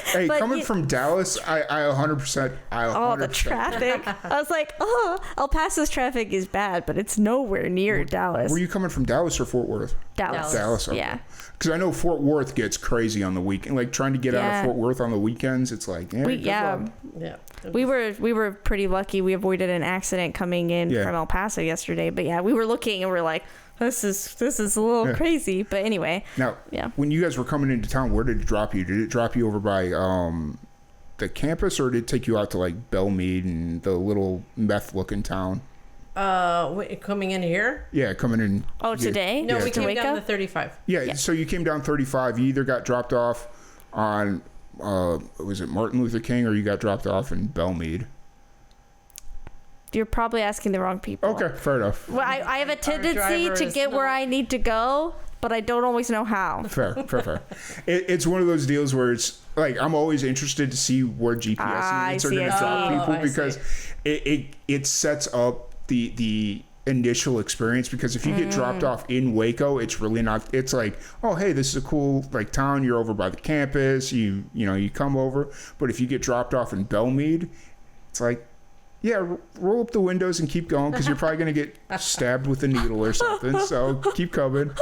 A: Hey, coming from Dallas, I 100%.
C: Oh, the traffic. I was like, oh, El Paso's traffic is bad, but it's nowhere near Dallas.
A: Were you coming from Dallas or Fort Worth?
C: Dallas.
A: Okay.
C: Yeah.
A: Because I know Fort Worth gets crazy on the weekend. Like, trying to get out of Fort Worth on the weekends, it's like,
C: we were pretty lucky. We avoided an accident coming in from El Paso yesterday. But we were looking and we're like, this is a little crazy. But anyway.
A: Now, when you guys were coming into town, where did it drop you? Did it drop you over by the campus, or did it take you out to like Belmead and the little meth-looking town?
D: Coming in here?
A: Yeah, coming in.
C: Oh, today?
D: No, we came down to 35.
A: Yeah, so you came down 35. You either got dropped off on, was it Martin Luther King, or you got dropped off in Belmead?
C: You're probably asking the wrong people.
A: Okay, fair enough.
C: Well, I have a tendency to get where I need to go, but I don't always know how.
A: Fair. It's one of those deals where it's like, I'm always interested to see where GPS units are going to drop people, because it sets up the initial experience. Because if you get dropped off in Waco, it's really not. It's like, oh, hey, this is a cool like town. You're over by the campus. You come over. But if you get dropped off in Belmead, it's like, yeah, roll up the windows and keep going, because you're probably going to get stabbed with a needle or something. So keep coming.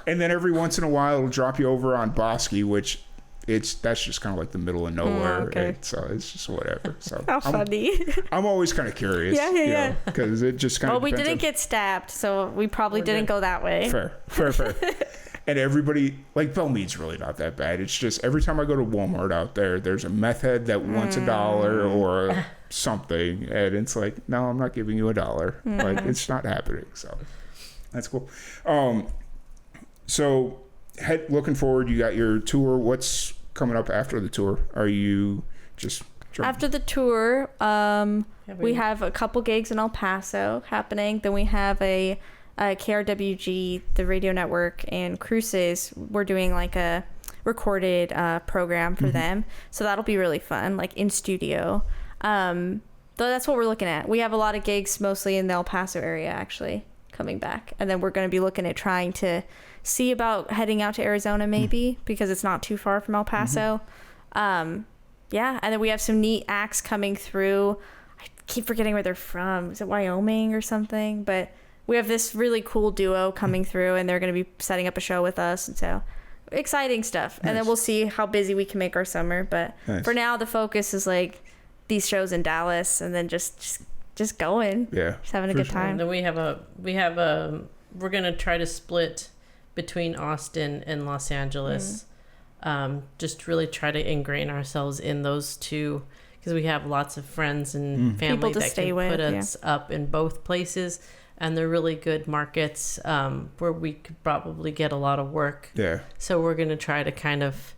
A: And then every once in a while, it'll drop you over on Bosque, which that's just kind of like the middle of nowhere.
C: Okay.
A: So it's just whatever. So
C: how funny.
A: I'm always kind of curious. Yeah. Because it just kind of.
C: Well, we didn't get stabbed, so we probably didn't go that way.
A: Fair. And everybody, like, Belmead's really not that bad. It's just every time I go to Walmart out there's a meth head that wants $1 or something, and it's like, no, I'm not giving you $1. Like, it's not happening. So that's cool. So looking forward, you got your tour. What's coming up after the tour? Are you just
C: after the tour? We have a couple gigs in El Paso happening. Then we have a KRWG, the radio network, and Cruises. We're doing like a recorded program for them, so that'll be really fun, like in studio. Though that's what we're looking at. We have a lot of gigs mostly in the El Paso area actually coming back, and then we're going to be looking at trying to see about heading out to Arizona maybe, because it's not too far from El Paso. And then we have some neat acts coming through. I keep forgetting where they're from. Is it Wyoming or something? But we have this really cool duo coming through, and they're going to be setting up a show with us, and so exciting stuff. Nice. And then we'll see how busy we can make our summer, but for now the focus is like these shows in Dallas, and then just going, just having a good time.
D: And then we're going to try to split between Austin and Los Angeles. Just really try to ingrain ourselves in those two, because we have lots of friends and family that can put us up in both places, and they're really good markets where we could probably get a lot of work. So we're going to try to kind of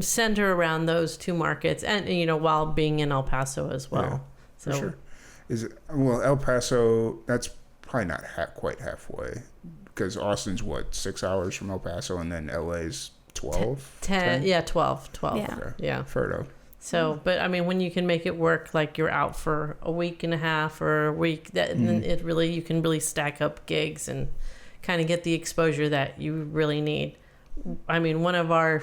D: center around those two markets, and while being in El Paso as well.
A: Yeah, for sure. El Paso? That's probably not quite halfway, because Austin's 6 hours from El Paso, and then LA's 12.
D: 10? Yeah, 12.
C: Yeah.
A: Okay.
D: Yeah.
A: Fair enough.
D: So, but I mean, when you can make it work, like you're out for a week and a half or a week, then you can really stack up gigs and kind of get the exposure that you really need. I mean, one of our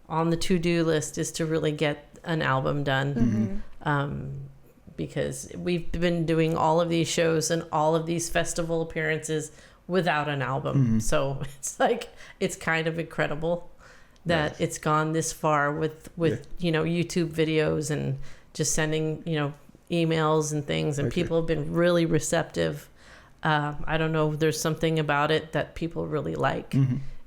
D: on the to-do list is to really get an album done, because we've been doing all of these shows and all of these festival appearances without an album. So it's kind of incredible that it's gone this far with YouTube videos and just sending emails and things, and people have been really receptive. I don't know, there's something about it that people really like,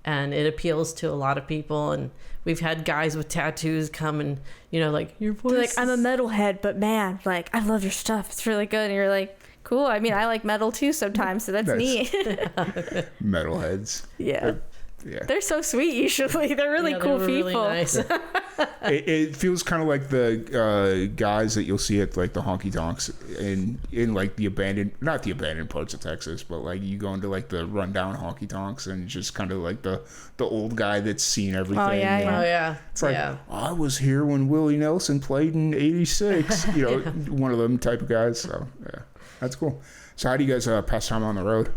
D: and it appeals to a lot of people. And we've had guys with tattoos come and like, your voice,
C: like, I'm a metalhead, but man, like, I love your stuff, it's really good. And you're like, cool. I mean, I like metal too sometimes, so that's neat.
A: Metalheads.
C: Yeah. They're so sweet usually. They're really cool people. Really nice.
A: It feels kind of like the guys that you'll see at like the honky tonks in like not the abandoned parts of Texas, but like you go into like the rundown honky tonks, and it's just kind of like the old guy that's seen everything.
C: Oh yeah.
A: It's like, I was here when Willie Nelson played in '86. One of them type of guys. So yeah, that's cool. So how do you guys pass time on the road?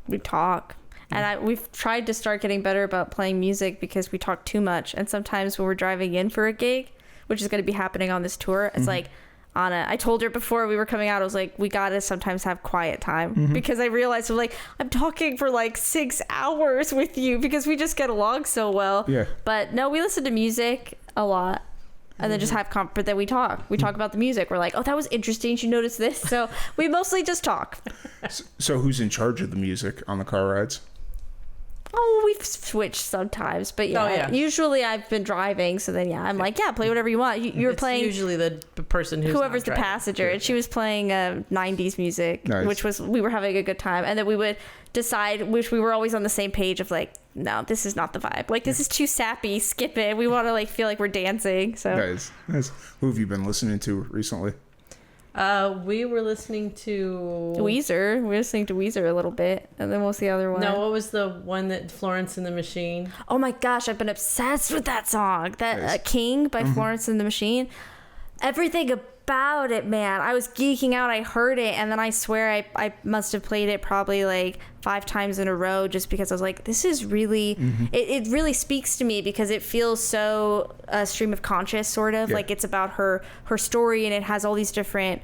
C: We talk. And we've tried to start getting better about playing music, because we talk too much. And sometimes when we're driving in for a gig, which is going to be happening on this tour, it's like, Anna, I told her before we were coming out, I was like, we got to sometimes have quiet time, because I realized I'm talking for like 6 hours with you because we just get along so well.
A: Yeah.
C: But no, we listen to music a lot. And then just have but then we talk about the music. We're like, oh, that was interesting, you noticed this. So we mostly just talk.
A: So who's in charge of the music on the car rides?
C: Oh, we've switched sometimes, but usually I've been driving, so then I'm like, play whatever you want. You were playing
D: usually the person
C: whoever's the passenger, and she was playing 90s music, which was, we were having a good time, and then we would decide, which we were always on the same page of like, no, this is not the vibe. Like, this is too sappy. Skip it. We want to like feel like we're dancing. So
A: nice. Who have you been listening to recently?
D: We were listening to
C: Weezer. We were listening to Weezer a little bit, and then what's the other one?
D: No, what was the one that Florence and the Machine?
C: Oh my gosh, I've been obsessed with that song. That King by Florence and the Machine. Everything about it, man. I was geeking out. I heard it, and then I swear I must have played it probably like 5 times in a row, just because I was like, this is really it really speaks to me, because it feels so stream of conscious, sort of like it's about her story, and it has all these different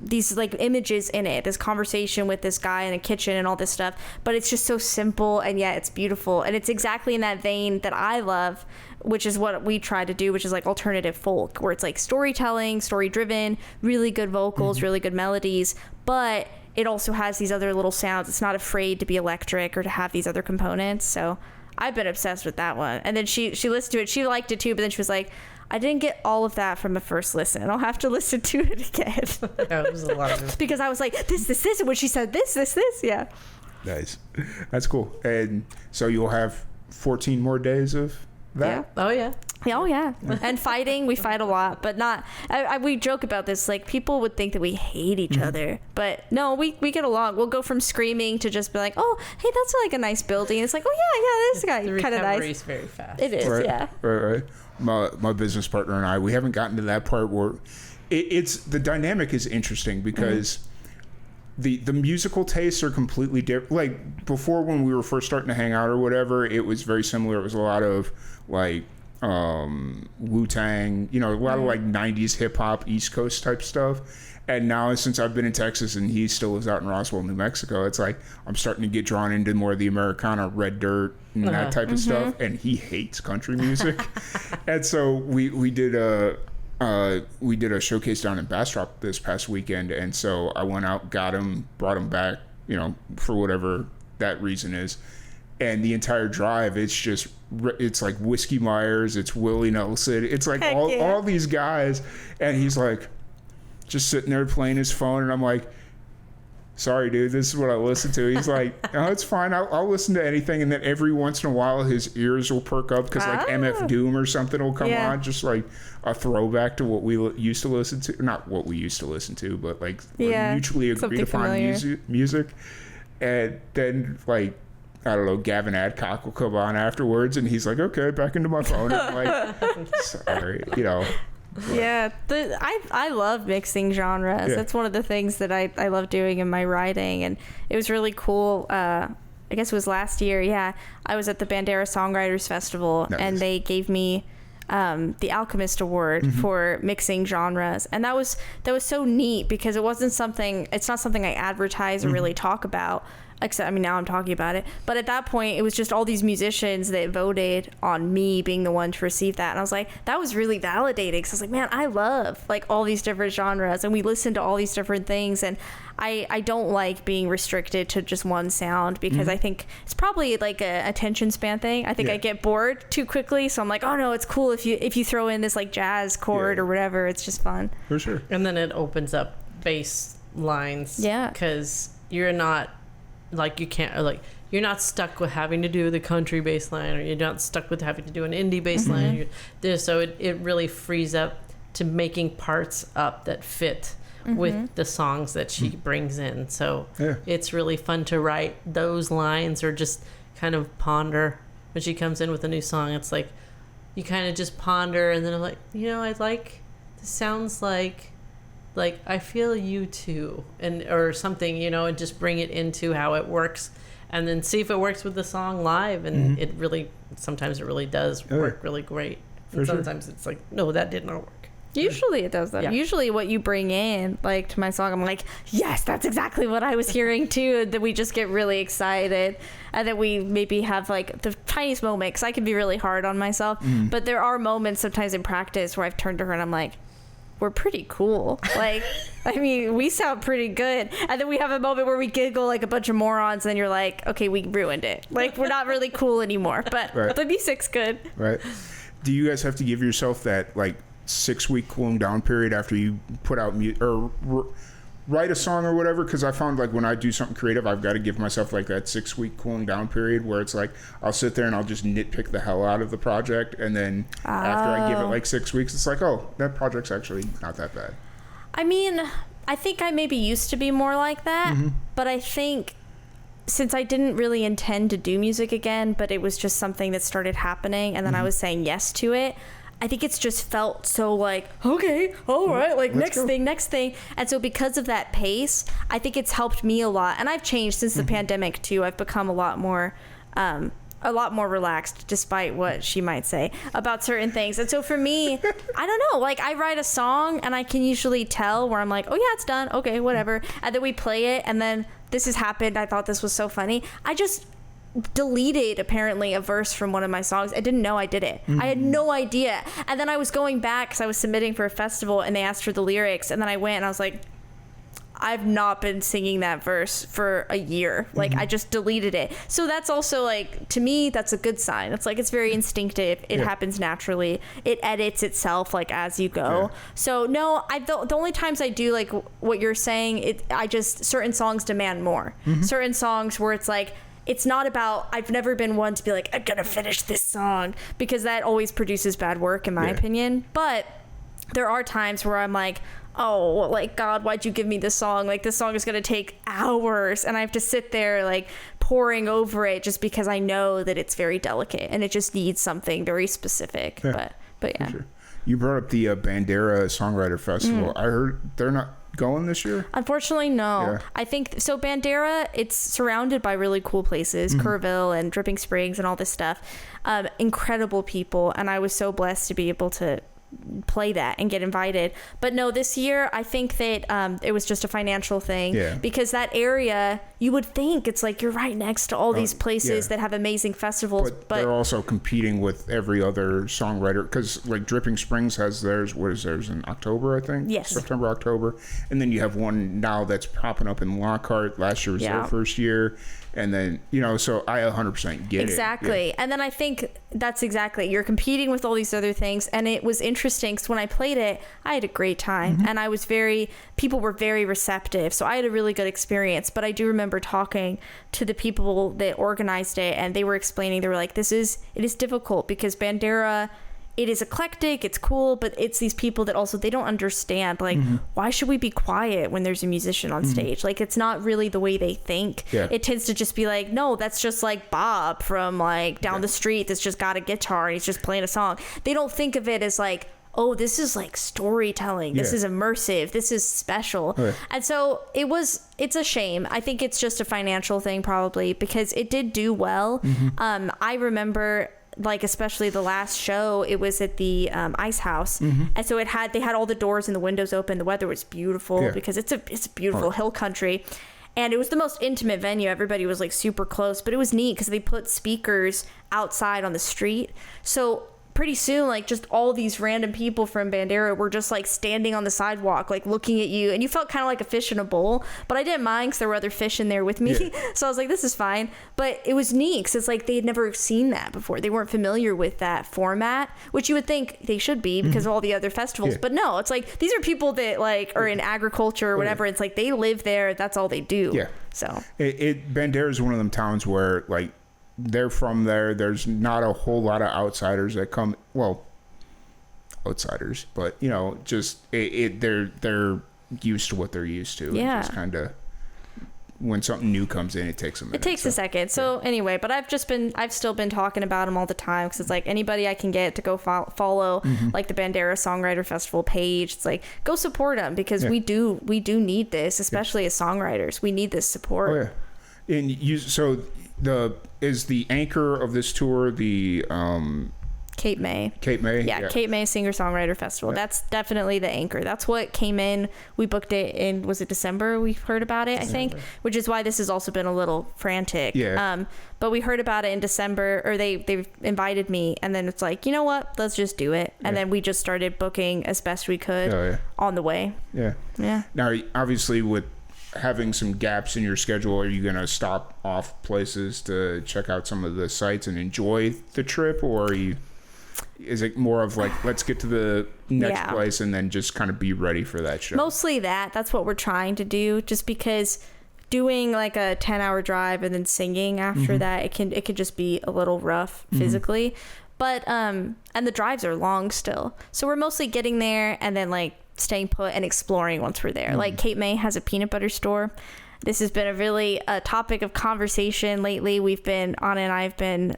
C: these like images in it, this conversation with this guy in a kitchen and all this stuff, but it's just so simple, and yet it's beautiful, and it's exactly in that vein that I love, which is what we try to do, which is like alternative folk, where it's like storytelling, story driven, really good vocals, really good melodies, but it also has these other little sounds. It's not afraid to be electric or to have these other components. So I've been obsessed with that one. And then she listened to it. She liked it too, but then she was like, I didn't get all of that from the first listen. I'll have to listen to it again.
D: It was a lot of it.
C: Because I was like, this, and when she said this, yeah.
A: Nice. That's cool. And so you'll have 14 more days of that?
D: Yeah. Oh, yeah.
C: Oh yeah. And fighting, we fight a lot, but not we joke about this, like people would think that we hate each other, but no, we get along. We'll go from screaming to just be like, oh, hey, that's like a nice building. It's like, oh yeah, this guy kind of nice.
D: The recovery's very fast.
C: It is.
A: Right,
C: yeah.
A: Right. My business partner and I, we haven't gotten to that part where it's the dynamic is interesting, because the musical tastes are completely different. Like before, when we were first starting to hang out or whatever, it was very similar. It was a lot of like Wu-Tang, a lot of like 90s hip-hop East Coast type stuff. And now, since I've been in Texas and he still lives out in Roswell, New Mexico, it's like I'm starting to get drawn into more of the Americana, Red Dirt, and that type of stuff. And he hates country music. And so we did a showcase down in Bastrop this past weekend, and so I went out, got him, brought him back, for whatever that reason is. And the entire drive, it's like Whiskey Myers, it's Willie Nelson, it's like all these guys, and he's like just sitting there playing his phone, and I'm like, sorry, dude, this is what I listen to. He's like, oh, it's fine. I'll listen to anything. And then every once in a while, his ears will perk up because like MF Doom or something will come on, just like a throwback to what we used to listen to. Not what we used to listen to, but like mutually agreed upon music. And then like, I don't know, Gavin Adcock will come on afterwards, and he's like, okay, back into my phone. And I'm like, sorry, you know.
C: Yeah, I love mixing genres. Yeah. That's one of the things that I love doing in my writing, and it was really cool. I guess it was last year. Yeah, I was at the Bandera Songwriters Festival, and they gave me the Alchemist Award for mixing genres, and that was so neat because it's not something I advertise or really talk about. Except, I mean, now I'm talking about it. But at that point, it was just all these musicians that voted on me being the one to receive that. And I was like, that was really validating. Because I was like, man, I love like all these different genres. And we listen to all these different things. And I don't like being restricted to just one sound because I think it's probably like a attention span thing. I think I get bored too quickly. So I'm like, oh, no, it's cool if you throw in this like jazz chord or whatever. It's just fun.
A: For sure.
D: And then it opens up bass lines. Yeah. Because you're not... like you can't, like you're not stuck with having to do the country bass line, or you're not stuck with having to do an indie bass line. So it really frees up to making parts up that fit with the songs that she brings in. So it's really fun to write those lines or just kind of ponder when she comes in with a new song. It's like you kind of just ponder, and then I'm like, you know, I like this sounds like I feel you too, and or something, you know, and just bring it into how it works, and then see if it works with the song live. And it really, sometimes it really does work really great. And sometimes it's like, no, that did not work.
C: Usually it does that. Yeah. Usually what you bring in, like to my song, I'm like, yes, that's exactly what I was hearing too. And then we just get really excited, and then we maybe have like the tiniest moment, because I can be really hard on myself. But there are moments sometimes in practice where I've turned to her and I'm like, we're pretty cool. Like, I mean, we sound pretty good. And then we have a moment where we giggle like a bunch of morons, and then you're like, okay, we ruined it. Like, we're not really cool anymore, but the music's good.
A: Right. Do you guys have to give yourself that like 6-week cooling down period after you put out write a song or whatever? Because I found like when I do something creative, I've got to give myself like that 6-week cooling down period where it's like I'll sit there and I'll just nitpick the hell out of the project, and then after I give it like 6 weeks, it's like, oh, that project's actually not that bad.
C: I mean, I think I maybe used to be more like that, but I think since I didn't really intend to do music again, but it was just something that started happening, and then I was saying yes to it, I think it's just felt so like, okay, all right, like next thing. And so because of that pace, I think it's helped me a lot. And I've changed since the pandemic too. I've become a lot more relaxed, despite what she might say about certain things. And so for me, I don't know, like I write a song and I can usually tell where I'm like, oh yeah, it's done. Okay, whatever. And then we play it, and then this has happened. I thought this was so funny. I just deleted apparently a verse from one of my songs. I didn't know I did it. I had no idea. And then I was going back because I was submitting for a festival, and they asked for the lyrics, and then I went and I was like, I've not been singing that verse for a year. Like I just deleted it. So that's also like, to me, that's a good sign. It's like, it's very instinctive. It happens naturally. It edits itself like as you go. So no, the only times I do like what you're saying, certain songs demand more. Certain songs where it's like, it's not about, I've never been one to be like, I'm gonna finish this song, because that always produces bad work in my opinion. But there are times where I'm like, oh, like, God, why'd you give me this song? Like, this song is gonna take hours, and I have to sit there like poring over it just because I know that it's very delicate and it just needs something very specific. But yeah. Sure.
A: You brought up the Bandera Songwriter Festival. I heard they're not going this year?
C: Unfortunately, no. I think so. Bandera, it's surrounded by really cool places, Kerrville and Dripping Springs and all this stuff. Incredible people, and I was so blessed to be able to play that and get invited. But no, this year I think that it was just a financial thing, because that area, you would think it's like you're right next to all these places that have amazing festivals, but
A: they're also competing with every other songwriter, because like Dripping Springs has theirs. What is theirs in October? I think September, October, and then you have one now that's popping up in Lockhart. Last year was their first year. And then, so I 100% get it.
C: Exactly. And then I think that's exactly, you're competing with all these other things. And it was interesting interesting because when I played it, I had a great time, and people were very receptive. So I had a really good experience. But I do remember talking to the people that organized it, and they were explaining, they were like, it is difficult because Bandera, it is eclectic, it's cool, but it's these people that also, they don't understand, like, why should we be quiet when there's a musician on stage? Like, it's not really the way they think. Yeah. It tends to just be like, no, that's just like Bob from like down the street that's just got a guitar and he's just playing a song. They don't think of it as like, oh, this is like storytelling. This is immersive. This is special. Right. And so it's a shame. I think it's just a financial thing probably, because it did do well. I remember, like, especially the last show, it was at the Ice House, and so they had all the doors and the windows open. The weather was beautiful because it's a beautiful hill country, and it was the most intimate venue. Everybody was like super close, but it was neat because they put speakers outside on the street, so pretty soon, like, just all these random people from Bandera were just like standing on the sidewalk, like looking at you, and you felt kind of like a fish in a bowl. But I didn't mind because there were other fish in there with me, so I was like, this is fine. But it was neat because it's like they had never seen that before. They weren't familiar with that format, which you would think they should be because of all the other festivals. But no, it's like these are people that like are in agriculture or whatever. It's like they live there. That's all they do. Yeah. So
A: Bandera is one of them towns where, like, they're from there. There's not a whole lot of outsiders that come. Well, outsiders, but you know, just they're used to what they're used to. Yeah. Just kind of, when something new comes in, it takes a minute.
C: It takes a second. So anyway, but I've still been talking about them all the time because it's like anybody I can get to go follow like the Bandera Songwriter Festival page. It's like, go support them because we do need this, especially as songwriters. We need this support.
A: Oh yeah, and is the anchor of this tour the
C: Cape May.
A: Yeah,
C: Cape May Singer-Songwriter Festival. Yeah. That's definitely the anchor. That's what came in. We booked it in, was it December? We heard about it, I think, which is why this has also been a little frantic. Yeah. But we heard about it in December, or they invited me, and then it's like, you know what? Let's just do it. And then we just started booking as best we could on the way. Yeah. Yeah.
A: Now, obviously, with having some gaps in your schedule, are you going to stop off places to check out some of the sites and enjoy the trip, or is it more of like, let's get to the next place and then just kind of be ready for that show?
C: Mostly that's what we're trying to do, just because doing like a 10-hour drive and then singing after that, it could just be a little rough physically. But and the drives are long still, so we're mostly getting there and then like staying put and exploring once we're there. Like Cape May has a peanut butter store. This has been a topic of conversation lately. Anna and I have been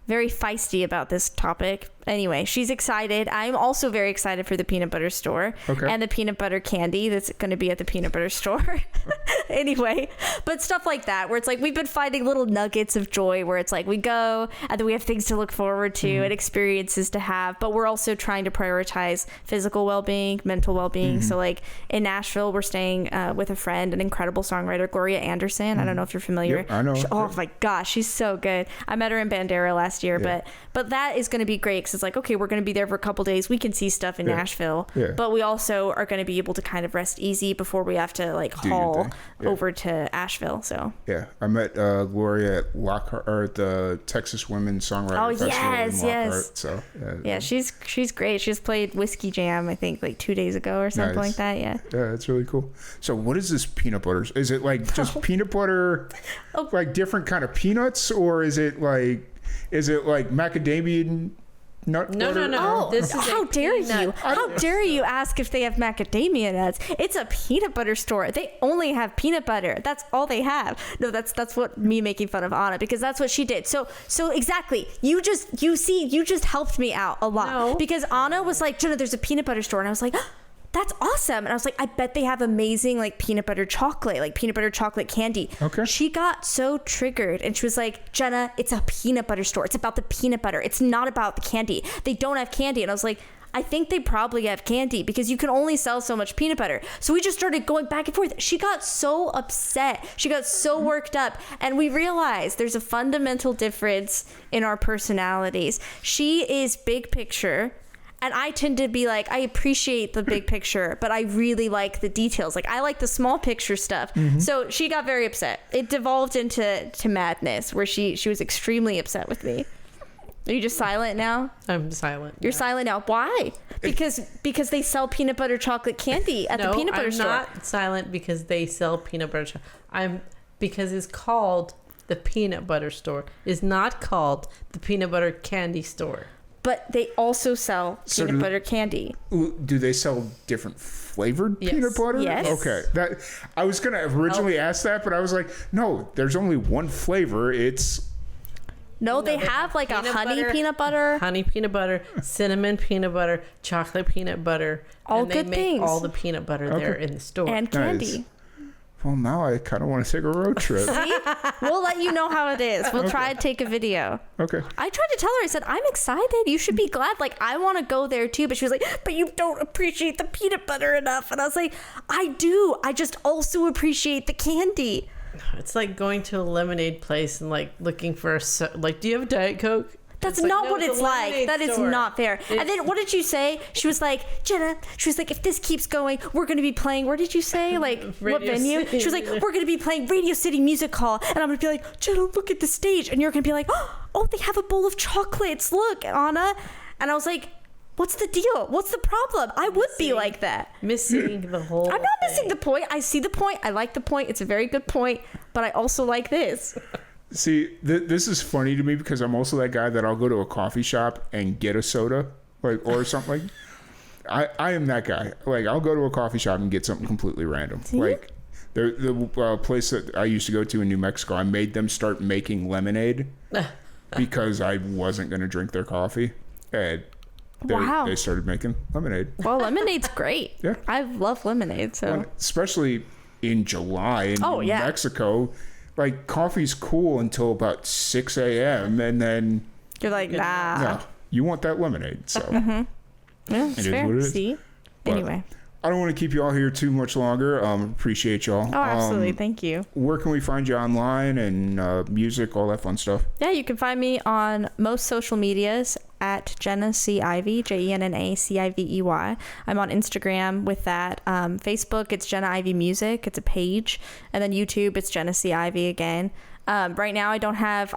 C: very feisty about this topic. Anyway, she's excited. I'm also very excited for the peanut butter store and the peanut butter candy that's going to be at the peanut butter store. Anyway, but stuff like that, where it's like we've been finding little nuggets of joy where it's like we go and then we have things to look forward to and experiences to have, but we're also trying to prioritize physical well-being, mental well-being. So like in Nashville, we're staying with a friend, an incredible songwriter, Gloria Anderson. I don't know if you're familiar.
A: Yep, I know.
C: Oh my gosh, she's so good. I met her in Bandera last year, but that is going to be great. It's like, okay, we're going to be there for a couple days. We can see stuff in Nashville, but we also are going to be able to kind of rest easy before we have to like haul over to Asheville. So
A: I met Gloria at Lockhart, or at the Texas Women's Songwriter Festival in Lockhart. So
C: she's great. She just played Whiskey Jam, I think, like 2 days ago or something like that. Yeah,
A: that's really cool. So what is this peanut butter? Is it like just peanut butter, like different kind of peanuts, or is it like macadamia nut butter?
C: No. How dare you? How dare you ask if they have macadamia nuts? It's a peanut butter store. They only have peanut butter. That's all they have. No, that's what me making fun of Anna, because that's what she did. So exactly. You just helped me out a lot because Anna was like, Jenna, there's a peanut butter store, and I was like, that's awesome. And I was like, I bet they have amazing like peanut butter chocolate candy. Okay. She got so triggered and she was like, Jenna, it's a peanut butter store. It's about the peanut butter. It's not about the candy. They don't have candy. And I was like, I think they probably have candy because you can only sell so much peanut butter. So we just started going back and forth. She got so upset. She got so worked up. And we realized there's a fundamental difference in our personalities. She is big picture. And I tend to be like, I appreciate the big picture, but I really like the details. Like, I like the small picture stuff. So she got very upset. It devolved into madness where she was extremely upset with me. Are you just silent now?
D: I'm silent.
C: You're silent now. Why? Because they sell peanut butter chocolate candy at the peanut butter store.
D: I'm not silent because they sell peanut butter chocolate. Because it's called the peanut butter store. It's not called the peanut butter candy store.
C: But they also sell peanut butter candy.
A: Do they sell different flavored peanut butter?
C: Yes.
A: Okay. I was going to originally ask that, but I was like, no, there's only one flavor.
C: No, they have like a honey peanut butter.
D: Honey peanut butter, cinnamon peanut butter, chocolate peanut butter.
C: All good things.
D: They make all the peanut butter there in the store.
C: And candy.
A: Nice. Well, now I kind of want to take a road trip.
C: See? We'll let you know how it is. We'll try to take a video.
A: Okay.
C: I tried to tell her, I said, I'm excited. You should be glad. Like, I want to go there too. But she was like, but you don't appreciate the peanut butter enough. And I was like, I do. I just also appreciate the candy.
D: It's like going to a lemonade place and like looking for do you have a Diet Coke?
C: That's not what it's like. That is not fair. And then what did you say? She was like, Jenna, if this keeps going, we're going to be playing, where did you say? Like, what venue? She was like, we're going to be playing Radio City Music Hall. And I'm going to be like, Jenna, look at the stage. And you're going to be like, oh, they have a bowl of chocolates. Look, Anna. And I was like, what's the deal? What's the problem? I would be like that.
D: Missing the whole
C: I'm not missing the point. I see the point. I like the point. It's a very good point. But I also like this.
A: See, this is funny to me because I'm also that guy that I'll go to a coffee shop and get a soda, or something. I am that guy. Like, I'll go to a coffee shop and get something completely random. See? Like, the place that I used to go to in New Mexico, I made them start making lemonade because I wasn't going to drink their coffee. And they started making lemonade.
C: Well, lemonade's great.
A: Yeah.
C: I love lemonade. So
A: well, especially in July in New Mexico. Like, coffee's cool until about 6 a.m. and then
C: you're like, nah.
A: No, you want that lemonade. So
C: yeah, it's fair.
A: What it is.
C: See? But anyway.
A: I don't want to keep you all here too much longer. Appreciate y'all.
C: Oh, absolutely. Thank you.
A: Where can we find you online and music, all that fun stuff?
C: Yeah, you can find me on most social medias at Jenna C. Ivey, JennaCivey. I'm on Instagram with that. Facebook, it's Jenna Ivey Music. It's a page. And then YouTube, it's Jenna C. Ivey again. Right now, I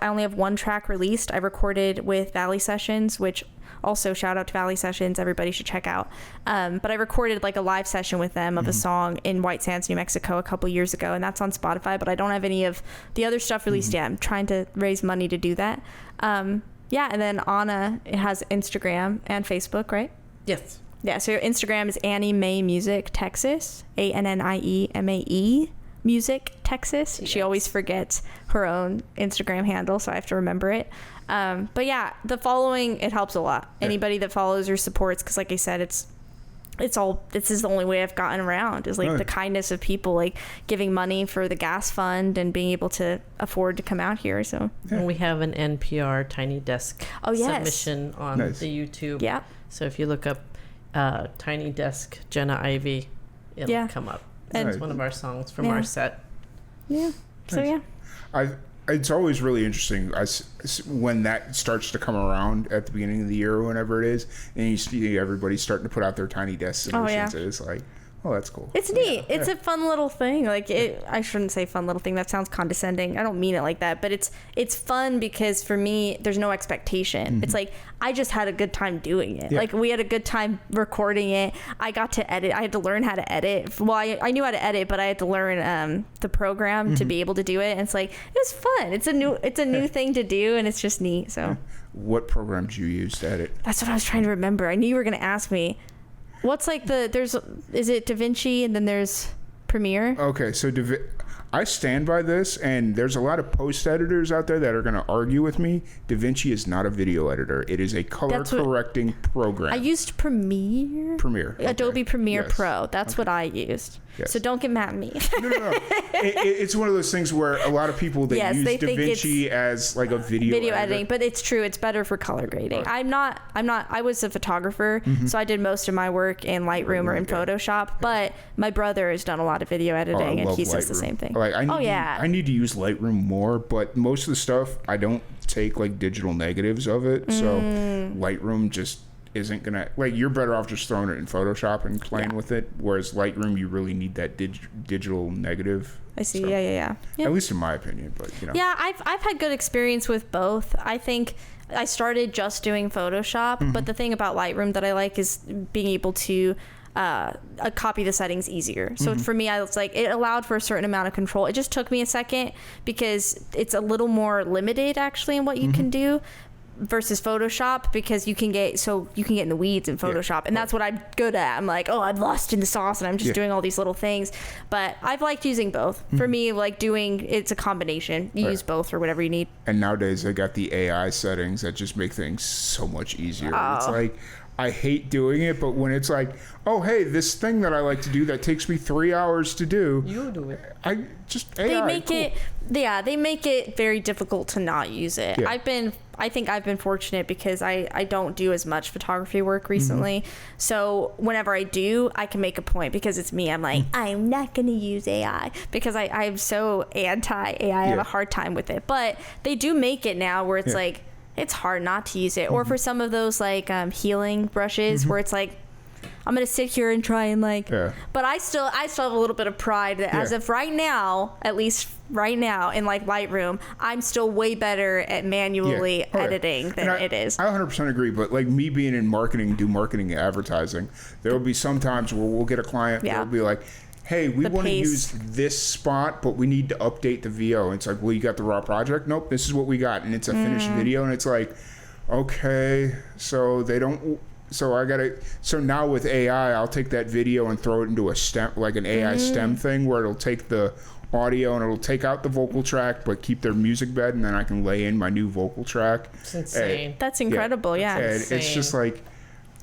C: only have one track released. I recorded with Valley Sessions, which also shout out to Valley Sessions. Everybody should check out. But I recorded like a live session with them of a song in White Sands, New Mexico a couple years ago. And that's on Spotify, but I don't have any of the other stuff released yet. I'm trying to raise money to do that. Yeah, and then Anna has Instagram and Facebook, right?
D: Yes.
C: Yeah, so your Instagram is Annie Mae Music Texas, ANNIEMAE Music Texas. Yes. She always forgets her own Instagram handle, so I have to remember it. But yeah, the following, it helps a lot. Yeah. Anybody that follows or supports, because like I said, this is the only way I've gotten around is like the kindness of people, like giving money for the gas fund and being able to afford to come out here. So
D: we have an NPR Tiny Desk submission on the YouTube. Yeah. So if you look up Tiny Desk Jenna Ivey, it'll come up. And it's one of our songs from our set.
C: Yeah. So yeah.
A: It's always really interesting when that starts to come around at the beginning of the year or whenever it is, and you see everybody starting to put out their Tiny Desk submissions. It's like, oh, that's cool.
C: It's neat. It's a fun little thing. Like I shouldn't say fun little thing. That sounds condescending. I don't mean it like that. But it's fun because for me, there's no expectation. Mm-hmm. It's like I just had a good time doing it. Yeah. Like we had a good time recording it. I got to edit. I had to learn how to edit. Well, I knew how to edit, but I had to learn the program to be able to do it. And it's like it was fun. It's a new thing to do, and it's just neat. So,
A: what program did you use to edit?
C: That's what I was trying to remember. I knew you were going to ask me. What's like is it DaVinci and then there's Premiere?
A: Okay, so I stand by this, and there's a lot of post editors out there that are going to argue with me. DaVinci is not a video editor. It is a color correcting program.
C: I used Premiere.
A: Okay.
C: Adobe Premiere Pro. That's what I used. Yes. So don't get mad at me.
A: No. It's one of those things where a lot of people use DaVinci as like a video
C: editing, but it's true. It's better for color grading. Right. I was a photographer, so I did most of my work in Lightroom or in Photoshop, but my brother has done a lot of video editing and he says the same thing.
A: Like I need to use Lightroom more, but most of the stuff I don't take like digital negatives of it. So Lightroom isn't gonna, like, you're better off just throwing it in Photoshop and playing with it, whereas Lightroom, you really need that digital negative.
C: I see.
A: So,
C: Yeah.
A: At least in my opinion, but
C: Yeah, I've had good experience with both. I think I started just doing Photoshop, but the thing about Lightroom that I like is being able to copy the settings easier. So for me, I was like, it allowed for a certain amount of control. It just took me a second because it's a little more limited actually in what you can do versus Photoshop, because you can get in the weeds in Photoshop, and that's what I'm good at. I'm like, oh, I'm lost in the sauce and I'm just doing all these little things. But I've liked using both. For me, like it's a combination. You use both for whatever you need.
A: And nowadays they got the AI settings that just make things so much easier. It's like, I hate doing it, but when it's like, oh, hey, this thing that I like to do that takes me 3 hours to do,
D: you do it.
A: I just AI,
C: they make it very difficult to not use it. I think I've been fortunate because I don't do as much photography work recently. So whenever I do, I can make a point because it's me. I'm like, I'm not going to use AI because I'm so anti-AI. I have a hard time with it. But they do make it now where it's like, it's hard not to use it. Or for some of those like healing brushes where it's like, I'm going to sit here and try and like, but I still have a little bit of pride that as of right now, at least right now in like Lightroom, I'm still way better at manually editing than it is.
A: I 100% agree, but like me being in marketing, do marketing and advertising, there will be some times where we'll get a client that'll be like, hey, we want to use this spot, but we need to update the VO. And it's like, well, you got the raw project? Nope, this is what we got. And it's a finished video. And it's like, okay, so they don't, so now with AI, I'll take that video and throw it into a stem, like an AI stem thing where it'll take the audio and it'll take out the vocal track, but keep their music bed. And then I can lay in my new vocal track.
D: It's insane.
C: That's incredible. Yeah.
A: And it's just like,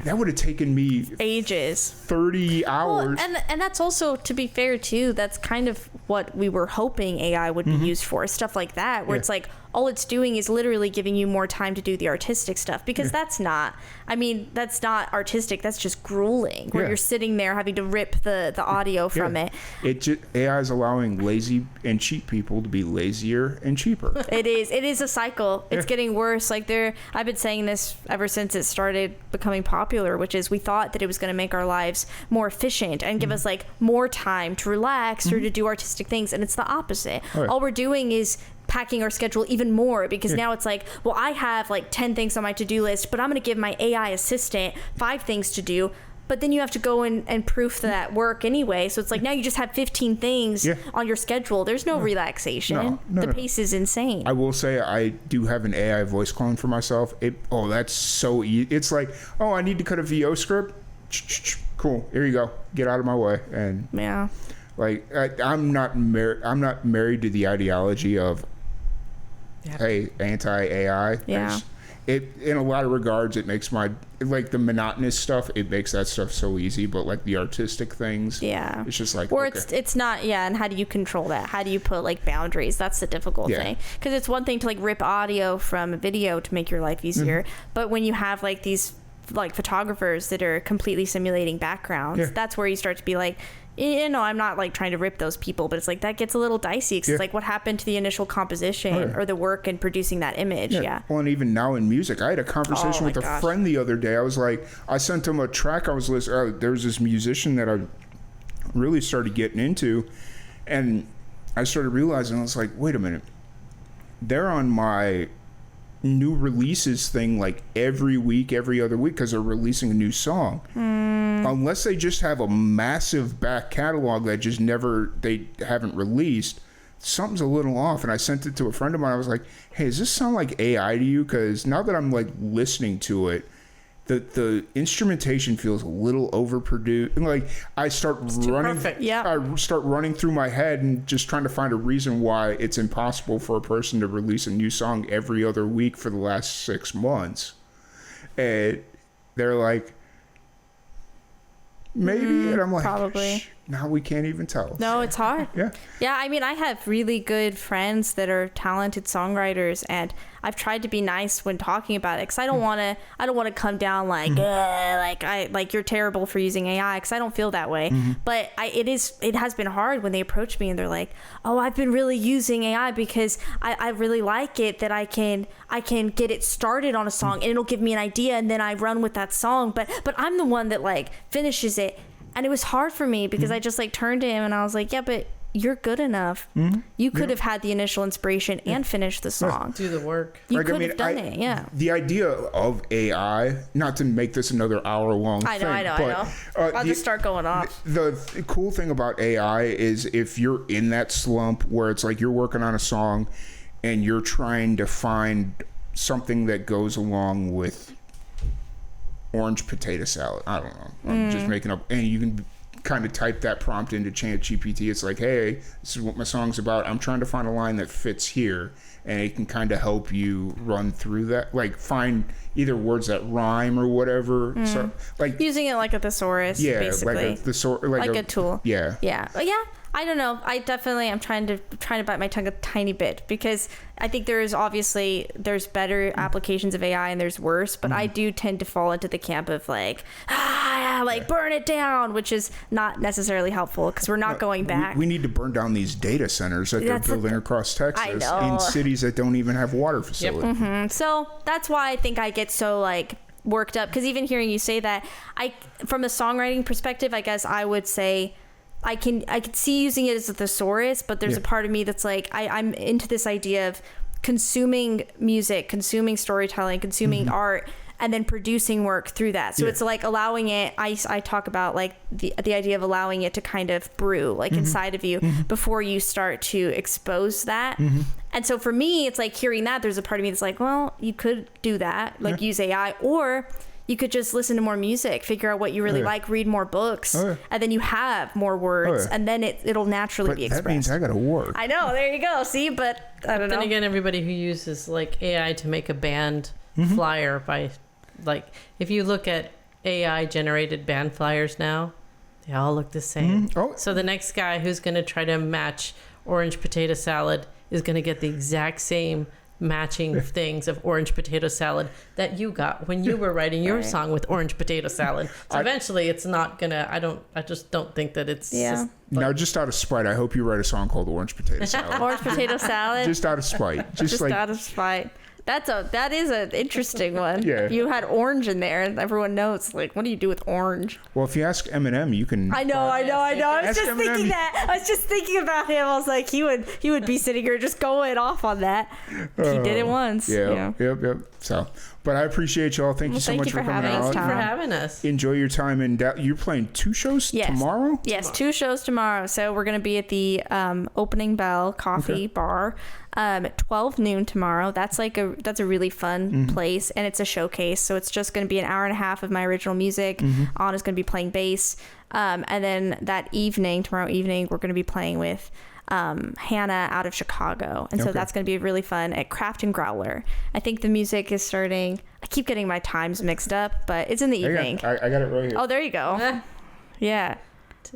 A: that would have taken me
C: ages,
A: 30 hours.
C: Well, and that's also, to be fair too, that's kind of what we were hoping AI would be used for, stuff like that, where it's like all it's doing is literally giving you more time to do the artistic stuff, because that's not artistic, that's just grueling, where you're sitting there having to rip the audio from it.
A: AI is allowing lazy and cheap people to be lazier and cheaper.
C: It is a cycle. It's getting worse. Like I've been saying this ever since it started becoming popular, which is we thought that it was going to make our lives more efficient and give us like more time to relax or to do artistic things, and it's the opposite. All we're doing is packing our schedule even more, because now it's like, well, I have like 10 things on my to-do list, but I'm going to give my AI assistant 5 things to do. But then you have to go and proof that work anyway. So it's like now you just have 15 things on your schedule. There's no relaxation. The pace is insane.
A: I will say I do have an AI voice clone for myself. That's so easy. It's like, oh, I need to cut a VO script. Cool. Here you go. Get out of my way. And like I'm not married to the ideology of anti-AI. It in a lot of regards, it makes like the monotonous stuff, it makes that stuff so easy, but like the artistic things, it's just like,
C: or it's not. And how do you control that? How do you put like boundaries? That's the difficult thing, because it's one thing to like rip audio from a video to make your life easier, but when you have like these like photographers that are completely simulating backgrounds, that's where you start to be like, I'm not like trying to rip those people, but it's like that gets a little dicey, because it's like, what happened to the initial composition or the work in producing that image?
A: Well, and even now in music, I had a conversation with a friend the other day. I was like, I sent him a track I was listening. There's this musician that I really started getting into, and I started realizing, I was like, wait a minute, they're on my new releases thing like every week, every other week, because they're releasing a new song. Unless they just have a massive back catalog that just they haven't released, something's a little off. And I sent it to a friend of mine. I was like, hey, does this sound like AI to you? Because now that I'm like listening to it, the instrumentation feels a little overproduced. And like I start running through my head and just trying to find a reason why it's impossible for a person to release a new song every other week for the last 6 months. And they're like, maybe. And I'm like,
C: probably.
A: now we can't even tell.
C: No, it's hard.
A: Yeah.
C: Yeah, I mean, I have really good friends that are talented songwriters, and I've tried to be nice when talking about it, because I don't want to come down like you're terrible for using AI, because I don't feel that way. But it has been hard when they approach me and they're like, oh, I've been really using AI because I really like it, that I can get it started on a song and it'll give me an idea, and then I run with that song, but I'm the one that like finishes it. And it was hard for me because I just like turned to him and I was like, yeah, but you're good enough. You could have had the initial inspiration and finished the song.
D: Do the work.
C: You could have done it, yeah.
A: The idea of AI, not to make this another hour-long thing.
C: I know. I'll just start going off.
A: The cool thing about AI is if you're in that slump where it's like you're working on a song and you're trying to find something that goes along with orange potato salad. I don't know. I'm just making up. And you can kind of type that prompt into ChatGPT. It's like, hey, this is what my song's about. I'm trying to find a line that fits here. And it can kind of help you run through that. Like find either words that rhyme or whatever. So, like
C: using it like a thesaurus, basically.
A: Like a thesaurus.
C: Like a tool.
A: Yeah.
C: Yeah. Yeah. I don't know. I definitely am trying to bite my tongue a tiny bit, because I think there's better applications of AI and there's worse, but I do tend to fall into the camp of like burn it down, which is not necessarily helpful because we're not going back.
A: We need to burn down these data centers that they're building across Texas in cities that don't even have water facilities.
C: So that's why I think I get so like worked up, because even hearing you say that, from a songwriting perspective, I guess I would say I could see using it as a thesaurus, but there's a part of me that's like, I'm into this idea of consuming music, consuming storytelling, consuming art, and then producing work through that. So it's like allowing it, I talk about like the idea of allowing it to kind of brew like inside of you before you start to expose that. And so for me, it's like hearing that, there's a part of me that's like, well, you could do that, like use AI, or you could just listen to more music, figure out what you really like, read more books, and then you have more words, and then it'll naturally be expressed.
A: That means I gotta work.
C: I know, there you go. See, but I don't know.
D: Then again, everybody who uses like AI to make a band flyer by, like, if you look at AI generated band flyers now, they all look the same. So the next guy who's going to try to match orange potato salad is going to get the exact same matching things of orange potato salad that you got when you were writing your song with orange potato salad. So eventually it's not gonna, I just don't think that it's just like,
A: now, just out of spite, I hope you write a song called Orange Potato Salad.
C: Orange potato salad?
A: Just out of spite.
C: Just like, out of spite. That is an interesting one.
A: Yeah.
C: You had orange in there, and everyone knows, like, what do you do with orange?
A: Well, if you ask Eminem, you can.
C: I know. I was just thinking that. I was just thinking about him. I was like, he would be sitting here just going off on that. He did it once.
A: Yep. So, but I appreciate y'all. Thank you so much for coming out.
D: Thanks for having us.
A: Enjoy your time in You're playing 2 shows tomorrow?
C: Yes, 2 shows tomorrow. So we're going to be at the Opening Bell Coffee Bar at 12 noon tomorrow. That's a really fun place, and it's a showcase. So it's just going to be an hour and a half of my original music. Anna's going to be playing bass. And then tomorrow evening, we're going to be playing with Hannah out of Chicago, and so that's going to be really fun at Craft and Growler. I think the music is starting. I keep getting my times mixed up, but it's in the evening.
A: I got it right here.
C: Oh, there you go. Yeah.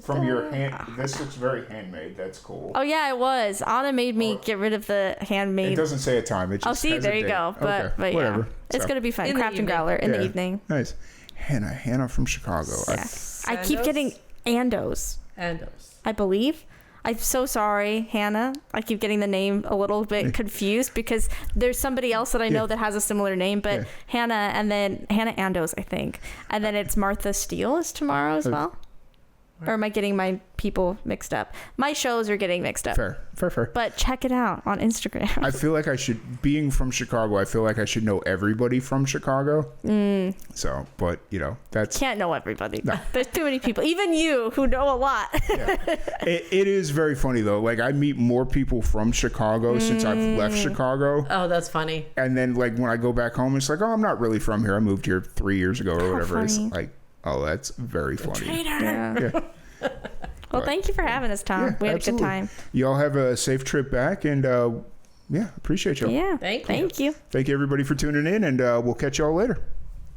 A: From your hand, this looks very handmade. That's cool.
C: Oh yeah, it was. Anna made me get rid of the handmade.
A: It doesn't say a time. It just
C: see, there you go. But
A: whatever.
C: Yeah, it's gonna be fun. Craft and Growler in the evening.
A: Nice. Hannah from Chicago.
C: Yeah. I keep getting Andos. I believe. I'm so sorry, Hannah. I keep getting the name a little bit confused because there's somebody else that I know that has a similar name, but Hannah Andos, I think. And then it's Martha Steele is tomorrow as well. Or am I getting my people mixed up? My shows are getting mixed up.
A: Fair.
C: But check it out on Instagram.
A: I feel like I should, being from Chicago, I feel like I should know everybody from Chicago. So, but, that's...
C: Can't know everybody. No. There's too many people. Even you, who know a lot.
A: It is very funny, though. Like, I meet more people from Chicago since I've left Chicago.
D: Oh, that's funny.
A: And then, like, when I go back home, it's like, oh, I'm not really from here. I moved here 3 years ago or whatever. It's like... Oh, that's very funny.
C: Yeah. Well, thank you for having us, Tom. We had a good time.
A: Y'all have a safe trip back, and appreciate y'all.
C: Yeah,
D: thank you.
C: Thank you.
A: Thank you, everybody, for tuning in, and we'll catch y'all later.